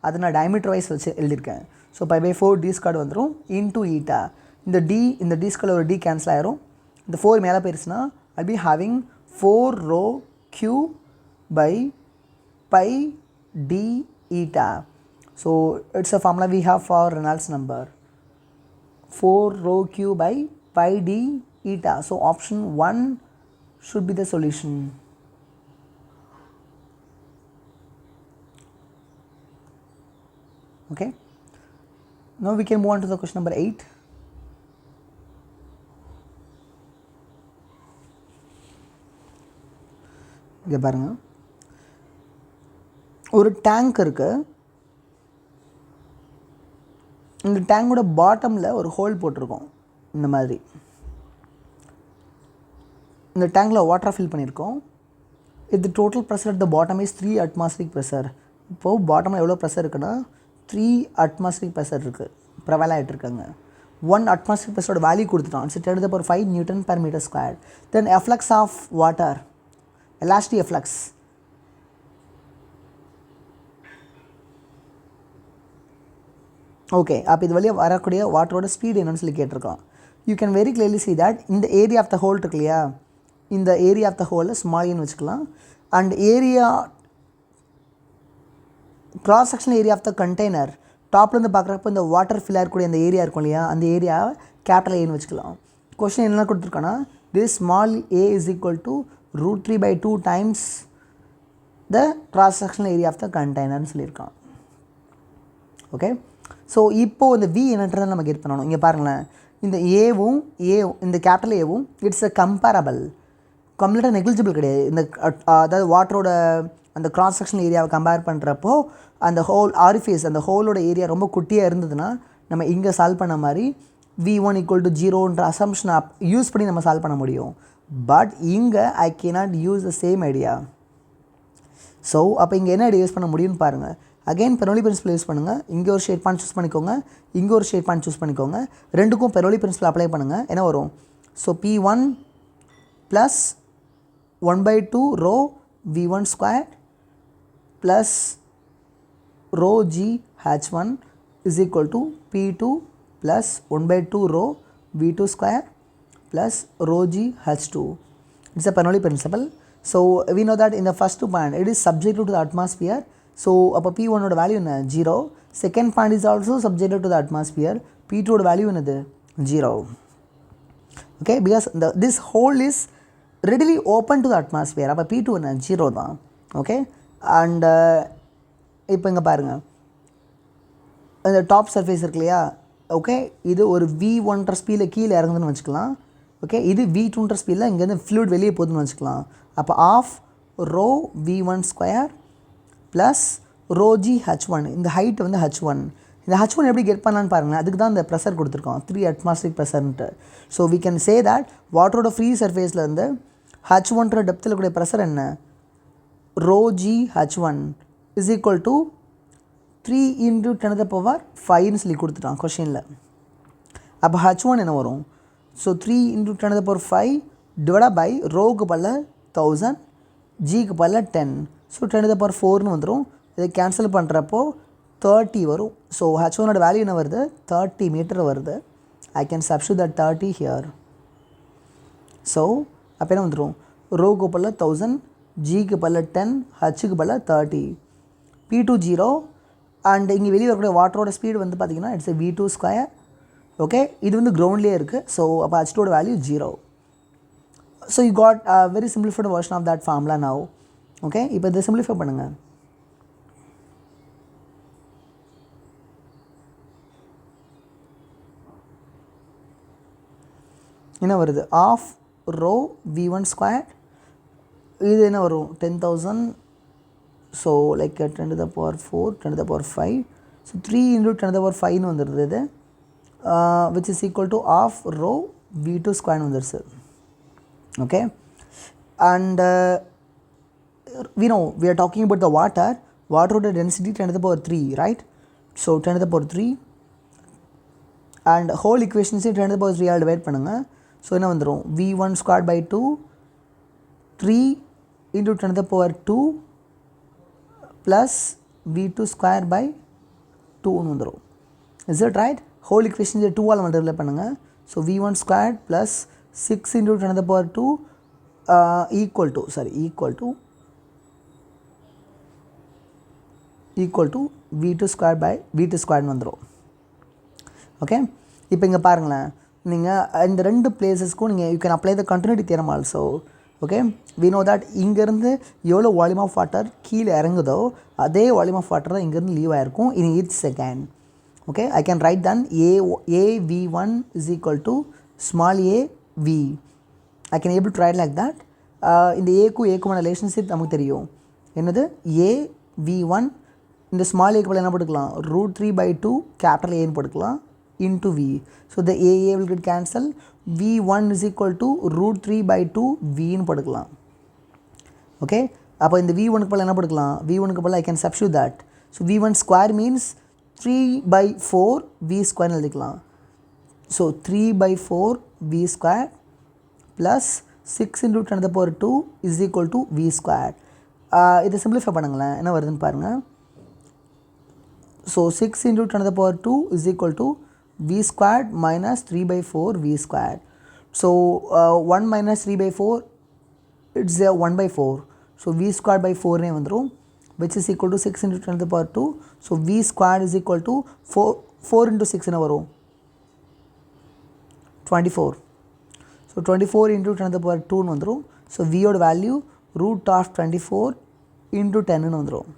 அது நான் டயமீட்டர் வைஸ் வச்சு எழுதியிருக்கேன். ஸோ π/4 d² வந்துடும் இன்டூ ஈட்டா. இந்த d² ஒரு d கேன்சல் ஆயிரும். இந்த 4 மேலே போயிருச்சுன்னா I'll be having 4 rho Q by pi d eta. So it's a formula we have for Reynolds number, 4 rho Q by pi d eta. So option 1 should be the solution. Okay, now we can move on to the question number 8. இங்கே பாருங்கள், ஒரு tank இருக்குது. இந்த டேங்கோட பாட்டமில் ஒரு whole போட்டிருக்கோம். இந்த மாதிரி இந்த டேங்கில் வாட்டரை ஃபில் பண்ணியிருக்கோம். இது total pressure at the bottom is 3 atmospheric pressure. இப்போது பாட்டமில் எவ்வளோ ப்ரெஷர் இருக்குன்னா 3 அட்மாஸ்பிரிக் ப்ரெஷர் இருக்குது, ப்ரவல் ஆகிட்டுருக்காங்க. 1 அட்மாஸ்பிரிக் ப்ரெஷரோட வேல்யூ கொடுத்துட்டோம். It's 10⁵ N/m². Then efflux of water, elastic flux. Okay, அப்போ இது வழியாக வரக்கூடிய வாட்டரோட ஸ்பீடு என்னன்னு சொல்லி கேட்டிருக்கோம். You can very clearly see that இந்த ஏரியா ஆஃப் த ஹோல் இருக்கு இல்லையா, இந்த ஏரியா ஆஃப் த ஹோலில் ஸ்மால் ஏன்னு வச்சுக்கலாம். And area cross sectional area of the container டாப்லேருந்து பார்க்குறப்ப இந்த வாட்டர் ஃபில் ஆகக்கூடிய அந்த ஏரியா இருக்கும் இல்லையா, அந்த ஏரியா கேபிட்டல் ஏன்னு வச்சுக்கலாம். கொஸ்டின் என்ன கொடுத்துருக்கோன்னா this small a is equal to root 3 by 2 times the cross-sectional area of the container சொல்லியிருக்கான். ஓகே, ஸோ இப்போது இந்த v என்னன்றதை நம்ம கெட் பண்ணணும். இங்கே பாருங்களேன், இந்த ஏவும் இந்த கேபிட்டல் ஏவும் இட்ஸ் அ கம்பேரபிள், கம்ப்ளீட்டாக நெக்லிஜிபிள் கிடையாது. இந்த அதாவது வாட்டரோட அந்த கிராஸ் செக்ஷனல் ஏரியாவை கம்பேர் பண்ணுறப்போ அந்த ஹோல் ஆரிஃபேஸ், அந்த ஹோலோட ஏரியா ரொம்ப குட்டியாக இருந்ததுன்னா நம்ம இங்கே சால்வ் பண்ண மாதிரி v1 ஈக்குவல் டு 0ன்ற அசம்ஷனை யூஸ் பண்ணி நம்ம சால்வ் பண்ண முடியும். பட் இங்கே I cannot use the same idea. So அப்போ இங்கே என்ன ஐடியா யூஸ் பண்ண முடியும்னு பாருங்கள். அகெயின் பெர்னோலி பிரின்சிபல் யூஸ் பண்ணுங்கள். இங்கே ஒரு ஷேட் பாயிண்ட் சூஸ் பண்ணிக்கோங்க, இங்கே ஒரு ஷேட் பாயிண்ட் சூஸ் பண்ணிக்கோங்க. ரெண்டுக்கும் பெர்னோலி பிரின்சிபல் அப்ளை பண்ணுங்கள். என்ன வரும்? So p1 plus 1/2 rho v1 square plus rho g h1 is equal to p2 plus 1/2 rho v2 square plus rho g h2. It's a Bernoulli principle. So we know that in the first point it is subjected to the atmosphere. So p1 oda value என்ன 0. Second point is also subjected to the atmosphere. p2 oda value என்னது 0. Okay, because this hole is readily open to the atmosphere. அப்போ p2 என்ன 0 தான். Okay, and இப்போ இங்கே பாருங்கள், இந்த top surface இருக்கு இல்லையா? ஓகே, இது ஒரு v1ன்ற ஸ்பீடில் கீழே இறங்குதுன்னு வச்சுக்கலாம். ஓகே, இது v2ன்ற ஸ்பீடில் இங்கேருந்து ஃப்ளூயிட் வெளியே போகுதுன்னு வச்சுக்கலாம். அப்போ of rho v1 square plus rho G h1, இந்த ஹைட் வந்து h1. இந்த h1 எப்படி கெட் பண்ணலான்னு பாருங்கள். அதுக்கு தான் இந்த ப்ரெஷர் கொடுத்துருக்கோம், 3 அட்மாஸ்பியரிக் ப்ரெஷர்ன்ட்டு. So we can say that வாட்டரோட ஃப்ரீ சர்ஃபேஸ்லேருந்து h1ன்ற டெப்த்தில் கூடிய ப்ரெஷர் என்ன? Rho G h1 is equal to 3 into 10 to the power 5 சொல்லி கொடுத்துட்டான் கொஷினில். அப்போ h1 என்ன வரும்? So 3 into 10 to the power 5 divide by ரோக்கு பல்ல 1000, ஜிக்கு பல்ல 10. ஸோ 10 to the power 4னு வந்துடும். இதை கேன்சல் பண்ணுறப்போ 30 வரும். ஸோ h1ஓட வேல்யூ என்ன வருது? 30 மீட்டர் வருது. ஐ can substitute that 30 here. So அப்போ என்ன வந்துடும்? ரோக்கு பல்ல 1000, ஜிக்கு பல்ல 10, ஹச்சுக்கு பல்ல 30. p2 0 அண்ட் இங்கே வெளியே வரக்கூடிய வாட்டரோட ஸ்பீடு வந்து பார்த்திங்கன்னா இட்ஸ் v2 ஸ்கொயர். ஓகே, இது வந்து கிரவுண்ட்லேயே இருக்குது. ஸோ அப்போ h2ஓட value 0. So you got a very simplified version of that formula now. Okay, இப்போ இதை சிம்பிளிஃபை பண்ணுங்கள். என்ன வருது? ஆஃப் ரோ v1 ஸ்கொயர், இது என்ன வரும்? 10,000. So like 10 to the power 4, 10 to the power 5. So 3 into 10 to the power 5னு வந்துடுது இது, which is equal to half rho v2 ஸ்கொயர்னு வந்துடுச்சு. Okay, and we know we are talking about the water density 10 to the power 3, right? So 10 to the power 3 and whole equation is 10 to the power 3 all divide பண்ணுங்கள். So என்ன வந்துடும்? v1 squared by 2 3 into 10 to the power 2 plus v2 square by 2னு வந்துடும். Is it right? Whole equation 2 all multiply பண்ணுங்கள். So v1 squared plus 6 into 10 to the power 2 equal to v2 square by v2 squareனு வந்துடும். Okay, இப்போ இங்கே பாருங்களேன், நீங்கள் இந்த ரெண்டு பிளேஸஸ்க்கும் நீங்கள் you can apply the continuity theorem also. Okay, we know that இங்கேருந்து எவ்வளோ வால்யூம் ஆஃப் வாட்டர் கீழே இறங்குதோ அதே வால்யூம் ஆஃப் வாட்டர் தான் இங்கேருந்து லீவ் ஆகிருக்கும் in each second. Okay, I can write then AV1 is equal to small a v. I can able to write like that. இந்த ஏக்குமான relationship நமக்கு தெரியும். என்னது? AV1 இந்த ஸ்மால் ஏக்கு என்ன போட்டுக்கலாம்? √3/2 கேபிட்டல் ஏன்னு போட்டுக்கலாம் into v. So the AA will get cancel. V1 is equal to √3/2 vன்னு போட்டுக்கலாம். ஓகே, அப்போ இந்த v1க்கு பதில் என்ன போட்டுக்கலாம்? v1க்கு பதில் I can substitute that. So v1 square means 3/4 v square எழுதிக்கலாம். So 3/4 v square plus 6 into 10 to the power 2 is equal to v square. இதை simplify பண்ணுங்களேன், என்ன வருதுன்னு பாருங்கள். So 6 into 10 to the power 2 is equal to v squared minus 3/4 v squared. So 1 minus 3/4 it's a 1/4. So v squared by 4 வந்துரும், which is equal to 6 into 10 to the power 2. So v squared is equal to 4 into 6 என்ன வரும்? 24. So 24 into 10 to the power 2ன்னு வந்துடும். So வியோட value √24 into 10ன்னு வந்துடும்.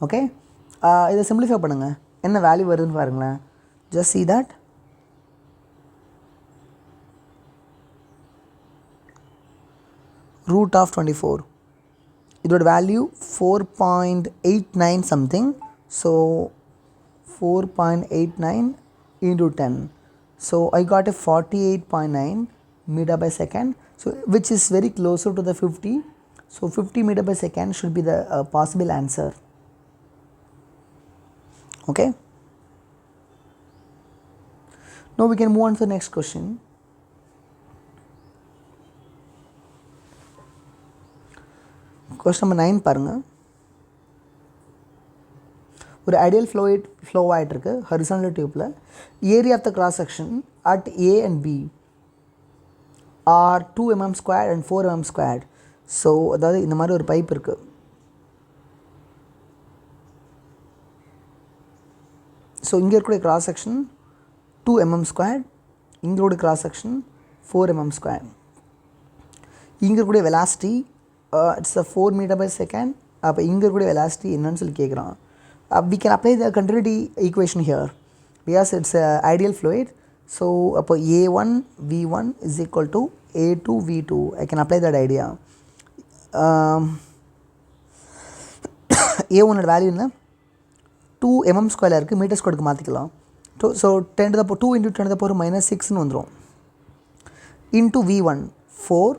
Okay, இதை simplify பண்ணுங்கள், என்ன value வருதுன்னு பாருங்களேன். Just see that. √24 இதோட value 4.89 something. So 4.89 into 10. So I got a 48.9 meter by second, so which is very closer to the 50. So 50 meter by second should be the possible answer. Okay, now we can move on to the next question. Question number 9 பாருங்க. ஒரு ideal flow ஆகிட்டு இருக்கு horizontal டியூப்பில். Area of the cross section at A and B are 2 mm² and 4 mm². ஸோ அதாவது இந்த மாதிரி ஒரு பைப் இருக்குது. ஸோ இங்கே இருக்கக்கூடிய கிராஸ் செக்ஷன் 2 mm², இங்கே இருக்கக்கூடிய கிராஸ் செக்ஷன் 4 mm². இங்கே இருக்கக்கூடிய velocity it's 4 meter by second. அப்போ இங்கே இருக்கக்கூடிய வெலாசிட்டி என்னன்னு சொல்லி கேட்குறான். We can apply the continuity equation here because it's a ideal fluid. So A1 V1 is equal to A2 V2. I can apply that idea. A1 ஓட value என்ன 2 mm² இருக்குது, metre ஸ்கொயருக்கு மாற்றிக்கலாம். So 10 to the power 2 into 10 to the power -6ன்னு வந்துடும். Into V1 4,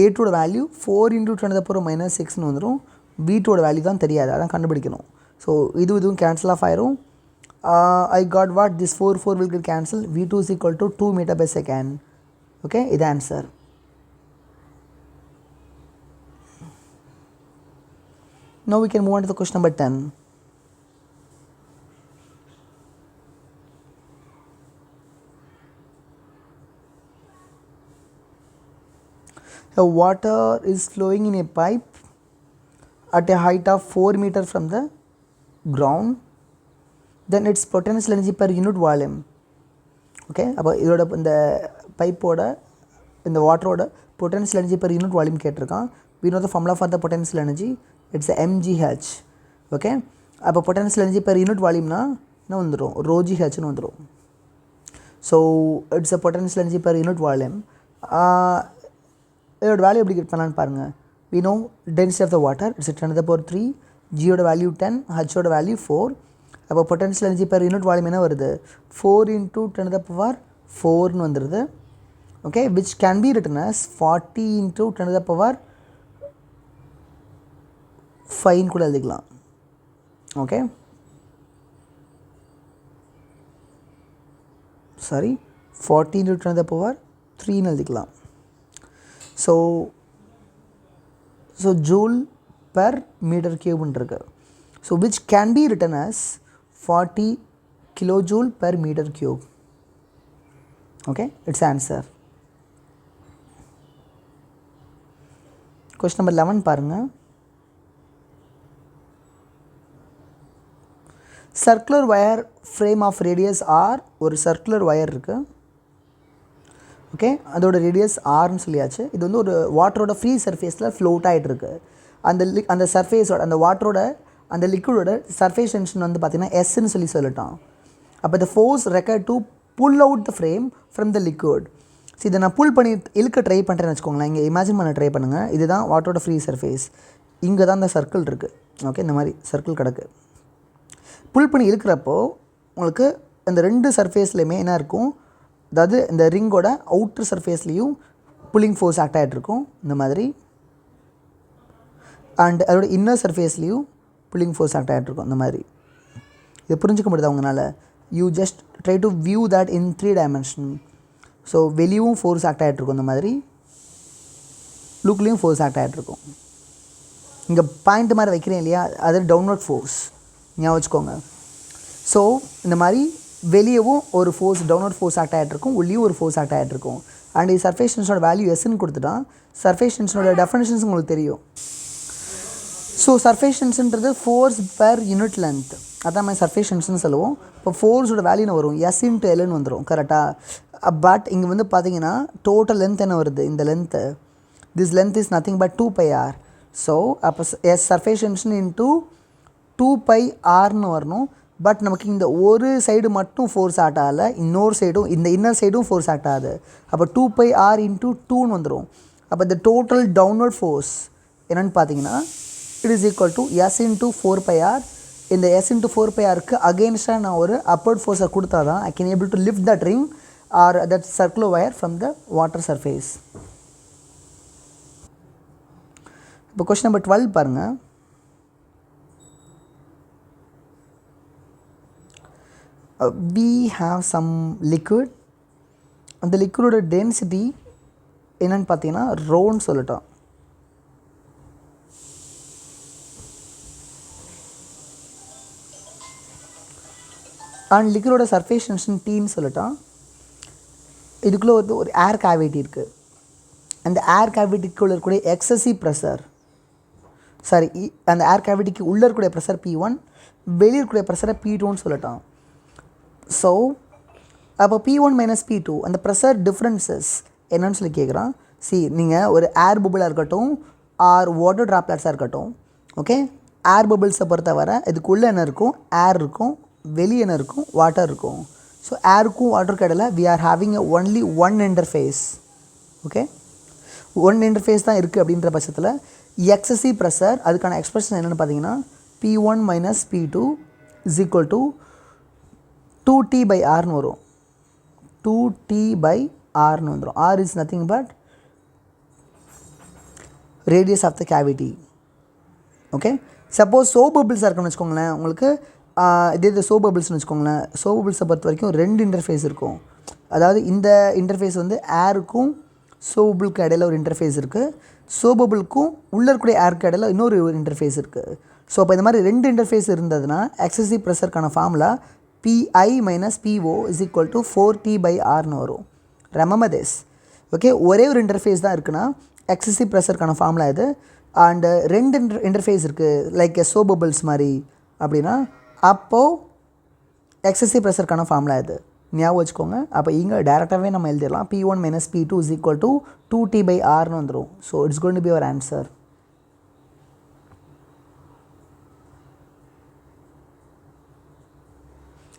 A2 value 4 into 10 to the power -6ன்னு வந்துடும். V2 value தான் தெரியாது, அதான் கண்டுபிடிக்கணும். ஸோ இதுவும் கேன்சல் ஆஃப் ஆயிரும். I got what, this 4 will get cancelled. V2 is equal to 2 meter by second. Okay, இது answer. Now we can move on to the question number 10. The water is flowing in a pipe at a height of 4 meter from the ground, then its potential energy per unit volume. Okay, அப்போ இதோட இந்த பைப்போட இந்த வாட்டரோட potential energy per unit volume கேட்டிருக்கான். we know the formula for the potential energy, it's mgh. Okay, அப்போ potential energy per unit volumeனா என்ன வந்துடும், ρgh-னு வந்துடும். So it's a potential energy per unit volume. இதோட வேல்யூ எப்படி கெட் பண்ணலான்னு பாருங்கள். we know density of the water, it's 10 to the power 3. G ஓட value 10, H ஓட வேல்யூ 4. அப்போ potential energy per unit volume என்ன வருது, 4 into 10 to the power 4ன்னு வந்துடுது. Okay, which can be written as 40 into 10 to the power 5ன்னு கூட எழுதிக்கலாம். Okay, sorry 40 into 10 to the power 3ன்னு எழுதிக்கலாம். So joule per meter cube இருக்கு. So which can be written as 40 kilojoule per meter cube. Okay, it's answer. Question number 11 பாருங்க. Circular wire frame of radius R, ஒரு circular wire இருக்கு. Okay, அதோட radius ஆர்னு சொல்லியாச்சு. இது வந்து ஒரு வாட்டரோட ஃப்ரீ சர்ஃபேஸில் ஃப்ளோட் ஆகிட்டு இருக்கு. அந்த சர்ஃபேஸோட அந்த வாட்டரோட அந்த லிக்விடோட சர்ஃபேஸ் டென்ஷன் வந்து பார்த்திங்கன்னா எஸ்ன்னு சொல்லிட்டான். அப்போ the force required to pull out the frame from the liquid. So இதை நான் புல் பண்ணி இழுக்க ட்ரை பண்ணுறேன்னு வச்சுக்கோங்களேன். இங்கே இமேஜின் பண்ண ட்ரை பண்ணுங்கள். இதுதான் வாட்டரோட ஃப்ரீ சர்ஃபேஸ், இங்கே தான் இந்த சர்க்கிள் இருக்குது. ஓகே, இந்த மாதிரி சர்க்கிள் கிடக்கு. புல் பண்ணி இழுக்கிறப்போ உங்களுக்கு இந்த ரெண்டு சர்ஃபேஸ்லையுமே என்ன இருக்கும், அதாவது இந்த ரிங்கோட அவுட்ரு சர்ஃபேஸ்லேயும் புல்லிங் ஃபோர்ஸ் ஆக்ட் ஆகிட்ருக்கும் இந்த மாதிரி, அண்ட் அதோட இன்னர் சர்ஃபேஸ்லேயும் புல்லிங் ஃபோர்ஸ் ஆக்ட் ஆகிட்ருக்கும் இந்த மாதிரி. இதை புரிஞ்சிக்க முடியுது அவங்களால. You just try to view that in 3 dimension. So வெளியும் ஃபோர்ஸ் ஆக்ட் ஆகிட்ருக்கும் இந்த மாதிரி, லுக்லேயும் ஃபோர்ஸ் ஆக்ட் ஆகிட்ருக்கும். இங்கே பாயிண்ட் மாதிரி வைக்கிறேன் இல்லையா, அது டவுன்வர்ட் ஃபோர்ஸ் ஞாபகம் வச்சுக்கோங்க. ஸோ இந்த மாதிரி வெளியவும் ஒரு ஃபோர்ஸ் டவுன்வர்ட் ஃபோர்ஸ் ஆக்ட் ஆகிட்ருக்கும், உள்ளேயும் ஒரு ஃபோர்ஸ் ஆக்ட் ஆகிட்ருக்கும். அண்ட் இது சர்ஃபேஸ் டென்ஷனோட வேல்யூ எஸ்ன்னு கொடுத்துட்டான். சர்ஃபேஸ் டென்ஷனோட டெஃபினிஷன்ஸ் உங்களுக்கு தெரியும். ஸோ சர்ஃபேஸ் டென்ஷன்றது ஃபோர்ஸ் பெர் யூனிட் லென்த், அதான் மாதிரி சர்ஃபேஸ் டென்ஷன் சொல்லுவோம். இப்போ ஃபோர்ஸோட வேல்யூன்னு வரும் எஸ் இன்ட்டு எல்னு வந்துடும். கரெக்டாக பட் இங்கே வந்து பார்த்தீங்கன்னா டோட்டல் லென்த் என்ன வருது, இந்த length, this length is nothing but 2πr. So அப்போ எஸ் சர்ஃபேஸ் டென்ஷன் இன்ட்டு 2πrன்னு வரணும். பட் நமக்கு இந்த ஒரு சைடு மட்டும் ஃபோர்ஸ் ஆக்ட் ஆகலை, இன்னொரு சைடும் இந்த இன்னர் சைடும் ஃபோர்ஸ் ஆக்ட் ஆகுது. அப்போ 2πr இன்ட்டு 2ன்னு வந்துடும். அப்போ இந்த டோட்டல் டவுன்வர்ட் ஃபோர்ஸ் என்னென்னு பார்த்தீங்கன்னா it is equal to S into 4πr. இந்த எஸ் இன்ட்டு 4πrக்கு அகெயின்ஸ்டாக நான் ஒரு அப்பர்ட் ஃபோர்ஸை கொடுத்தா தான் I can able to lift that ring or that circular wire from the water surface. இப்போ கொஸ்டின் நம்பர் 12 பாருங்கள். We have some liquid. அந்த லிக்விடோட டென்சிட்டி என்னன்னு பார்த்தீங்கன்னா ரோன்னு சொல்லிட்டோம். அண்ட் லிக்விடோட சர்ஃபேஸ் டென்ஷன் டீன்னு சொல்லிட்டோம். இதுக்குள்ளே ஒரு ஏர் கேவிட்டி இருக்குது. அந்த ஏர் கேவிட்டிக்குள்ளே இருக்கக்கூடிய எக்ஸசிவ் ப்ரெஷர், சாரி அந்த ஏர் கேவிட்டிக்கு உள்ளே இருக்கக்கூடிய ப்ரெஷர் P1, வெளியே இருக்கக்கூடிய ப்ரெஷரை P2ன்னு சொல்லிட்டோம். ஸோ அப்போ P1 மைனஸ் P2 அந்த ப்ரெஷர் டிஃப்ரென்சஸ் என்னன்னு சொல்லி கேட்குறான். நீங்கள் ஒரு ஏர் பபிளாக இருக்கட்டும் ஆர் வாட்டர் ட்ராப்லெட்ஸாக இருக்கட்டும், ஓகே, ஏர் பபிள்ஸை பொறுத்தவரை இதுக்குள்ளே என்ன இருக்கும், ஏர் இருக்கும், வெளியே என்ன இருக்கும், வாட்டர் இருக்கும். ஸோ ஏருக்கும் வாட்டருக்கு இடையில we are having only one interface. Okay, one interface தான் இருக்குது. அப்படின்ற பட்சத்தில் எக்ஸசிவ் ப்ரெஷர் அதுக்கான எக்ஸ்பிரஷன் என்னென்னு பார்த்தீங்கன்னா P1 minus P2 is equal to 2T/Rன்னு வரும். 2T/Rன்னு வந்துடும். R is nothing but radius of the cavity. Okay, suppose soap பபிள்ஸாக இருக்குன்னு வச்சுக்கோங்களேன், உங்களுக்கு இதே சோப் பபிள்ஸ்னு வச்சுக்கோங்களேன். சோப் பபிள்ஸை பொறுத்த வரைக்கும் 2 இன்டர்ஃபேஸ் இருக்கும். அதாவது இந்த இன்டர்ஃபேஸ் வந்து ஏருக்கும் சோப் பபிளுக்கும் இடையில ஒரு இன்டர்ஃபேஸ் இருக்குது, சோப் பபிளுக்கும் உள்ளே இருக்கக்கூடிய ஏருக்கு இடையில இன்னொரு இன்டர்ஃபேஸ் இருக்குது. ஸோ அப்போ இந்த மாதிரி 2 இன்டர்ஃபேஸ் இருந்ததுன்னா எக்ஸசிவ் ப்ரெஷருக்கான formula Pi minus PO is equal to 4T/Rன்னு வரும். Remember this. ஓகே, ஒரே ஒரு இன்டர்ஃபேஸ் தான் இருக்குன்னா எக்ஸசிவ் ப்ரெஷருக்கான ஃபார்முலா இது. அண்டு 2 இன்டர்ஃபேஸ் இருக்குது லைக் சோப் பபிள்ஸ் மாதிரி அப்படின்னா அப்போது எக்ஸசிவ் ப்ரெஷருக்கான ஃபார்முலா இது ஞாபகம் வச்சுக்கோங்க. அப்போ இங்கே டேரெக்டாகவே நம்ம எழுதிடலாம். P1 minus P2 is equal to 2T/Rன்னு வந்துடும். So it's going to be your answer.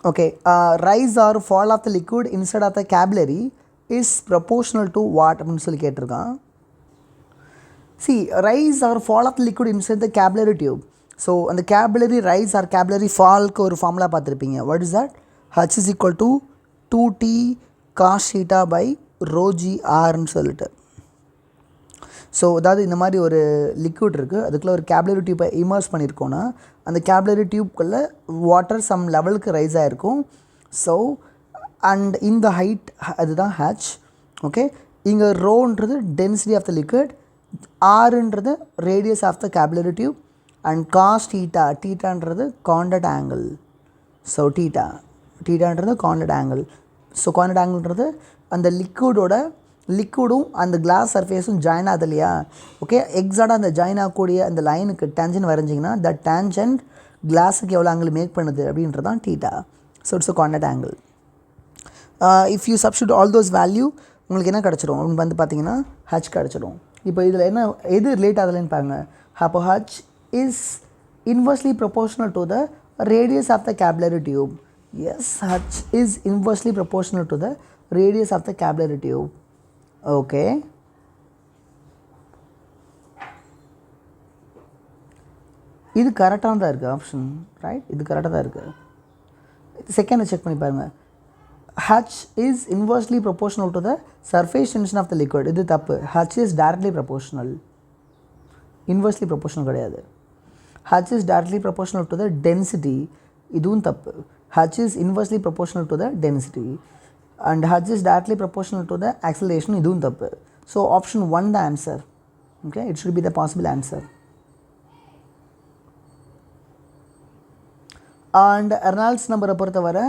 Okay, rise or fall of the liquid inside of the capillary is proportional to what அப்படின்னு சொல்லி கேட்டிருக்கான். See, rise or fall of the liquid inside the capillary tube. So அந்த capillary rise or capillary fallக்கு ஒரு formula பார்த்துருப்பீங்க. What is that? H is equal to 2T cos theta by rho g Rன்னு சொல்லிட்டு. So அதாவது இந்த மாதிரி ஒரு liquid இருக்குது, அதுக்குள்ளே ஒரு கேபிலரி டியூப்பை இமர்ஸ் பண்ணியிருக்கோன்னா அந்த கேபிலரி டியூப்குள்ளே வாட்டர் சம் லெவலுக்கு ரைஸ் ஆகிருக்கும். ஸோ அண்ட் இந்த ஹைட் அதுதான் ஹேச். ஓகே, இங்கே ரோன்றது டென்சிட்டி ஆஃப் த லிக்விட், ஆர்ன்றது radius of the capillary tube and cos டீட்டான்றது காண்டட் ஆங்கிள். ஸோ டீட்டான்றது காண்டட் ஆங்கிள். ஸோ காண்டட் ஆங்கிள்ன்றது அந்த லிக்விடும் அந்த கிளாஸ் சர்ஃபேஸும் ஜாயின் ஆகுது இல்லையா. ஓகே, எக்ஸாக்டாக அந்த ஜாயின் ஆகக்கூடிய அந்த லைனுக்கு டேன்ஜென்ட் வரைஞ்சிங்கன்னா தட் டேன்ஜென்ட் கிளாஸுக்கு எவ்வளோ ஆங்கிள் மேக் பண்ணுது அப்படின்றது தான் theta. So it's a contact angle. If you substitute all those value உங்களுக்கு என்ன கிடச்சிடும் அப்படின்னு வந்து பார்த்தீங்கன்னா ஹச் கிடச்சிடும். இப்போ இதில் என்ன எது ரிலேட் ஆகலைன்னு பாருங்கள். அப்போ H is inversely proportional to the radius of the capillary tube. Yes, H is inversely proportional to the radius of the capillary tube. Okay, இது கரெக்டாக தான் இருக்குது ஆப்ஷன், ரைட்? இது கரெக்டாக தான் இருக்குது. செகண்டை செக் பண்ணி பாருங்கள். H is inversely proportional to the surface tension of the liquid. இது தப்பு. H is directly proportional. Inversely proportional கிடையாது. H is directly proportional to the density. இதுவும் தப்பு. H is inversely proportional to the density. And H is directly proportional to the acceleration. இதுவும் தப்பு. So option 1 the answer. Okay, it should be the possible answer. And Reynolds நம்பரை பொறுத்தவரை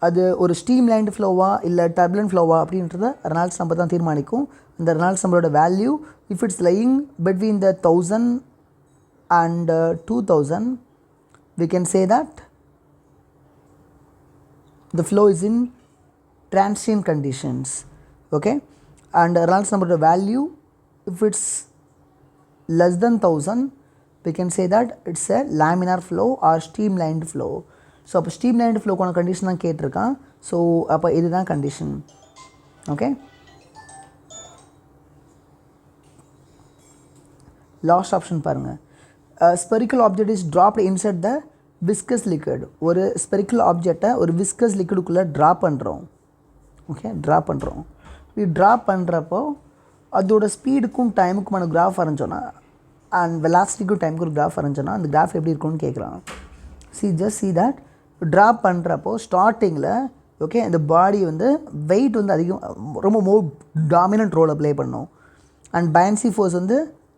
அது ஒரு steam lined ஃப்ளோவா இல்லை turbulent ஃப்ளோவா அப்படின்றத Reynolds number தான் தீர்மானிக்கும். இந்த ரெனால்ட்ஸ் நம்பரோட value if it's lying between the 1000 and 2000 we can say that the flow is in transient conditions. Okay, and Reynolds number value, if it's less than 1000, we can say that it's a laminar flow or streamlined flow. So அப்போ streamlined ஃப்ளோக்கான condition தான் கேட்டிருக்கான். So அப்போ இதுதான் condition. Okay, last option பாருங்கள். Spherical object is dropped inside the viscous liquid. ஒரு spherical ஆப்ஜெக்டை ஒரு viscous லிக்விடுக்குள்ளே drop பண்ணுறோம். ஓகே, ட்ராப் பண்ணுறோம். இது ட்ராப் பண்ணுறப்போ அதோட ஸ்பீடுக்கும் டைமுக்குமான கிராஃப் வரைஞ்சோன்னா அண்ட் வெலாசிட்டிக்கும் டைமுக்கு ஒரு கிராஃப் வரைஞ்சோன்னா அந்த கிராஃப் எப்படி இருக்கும்னு கேட்குறான். ஜஸ்ட் சி தட் ட்ராப் பண்ணுறப்போ ஸ்டார்டிங்கில் ஓகே இந்த பாடி வந்து வெயிட் வந்து அதிகம், ரொம்ப மோர் டாமினன்ட் ரோலை ப்ளே பண்ணும். அண்ட் பயான்சி ஃபோர்ஸ் வந்து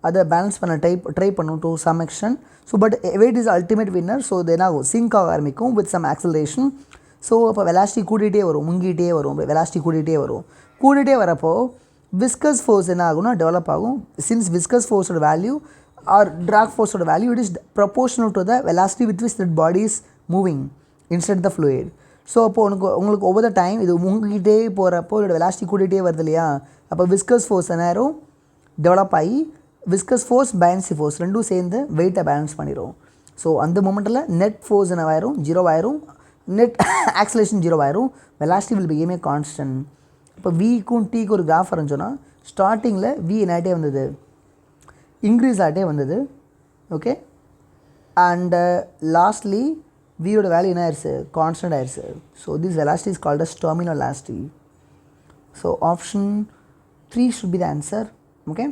அதை பேலன்ஸ் பண்ண ட்ரை பண்ணும் to some extent. So but weight is ultimate winner. So இது என்ன ஆகும், சிங்க் ஆக ஆரம்பிக்கும் வித் சம் ஆக்சலரேஷன். ஸோ அப்போ வெலாசிட்டி கூட்டிகிட்டே வரும், முங்கிட்டே வரும், வெலாசிட்டி கூட்டிகிட்டே வரப்போ விஸ்கஸ் ஃபோர்ஸ் என்ன ஆகும்னா டெவலப் ஆகும். சின்ஸ் விஸ்கஸ் ஃபோர்ஸோட வேல்யூ ஆர் ட்ராக் ஃபோர்ஸோட value it is proportional to the velocity with which that body is moving instead the fluid. So அப்போது உங்களுக்கு ஒவ்வொரு டைம் இது முங்கிட்டே போகிறப்போ இதோட வெலாசிட்டி கூட்டிகிட்டே வருது இல்லையா, அப்போ விஸ்கஸ் ஃபோர்ஸ் நேரம் டெவலப் ஆகி விஸ்கஸ் ஃபோர்ஸ் பயான்சி ஃபோர்ஸ் ரெண்டும் சேர்ந்து வெயிட்டை பேலன்ஸ் பண்ணிடும். ஸோ அந்த மொமெண்ட்டில் நெட் ஃபோர்ஸ் என்னவாயிரும், 0 ஆயிரும், நெட் ஆக்சலேஷன் 0 ஆயிரும், velocity will become A constant. இப்போ விக்கும் டீக்கு ஒரு கிராஃப் வரைஞ்சோன்னா ஸ்டார்டிங்கில் வி என்னாகிட்டே வந்தது, இன்க்ரீஸ் ஆகிட்டே வந்தது. ஓகே, அண்டு லாஸ்ட்லி வியோட வேல்யூ என்ன ஆயிடுச்சு, கான்ஸ்டன்ட் ஆயிடுச்சு. So this velocity is called as terminal velocity. So option 3 should be the answer. Okay,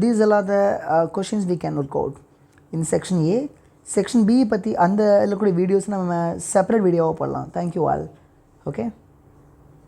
these are the questions we can work out in section A. section B பற்றி அந்த இருக்கக்கூடிய videos நம்ம separate வீடியோவாக போடலாம். Thank you all. Okay.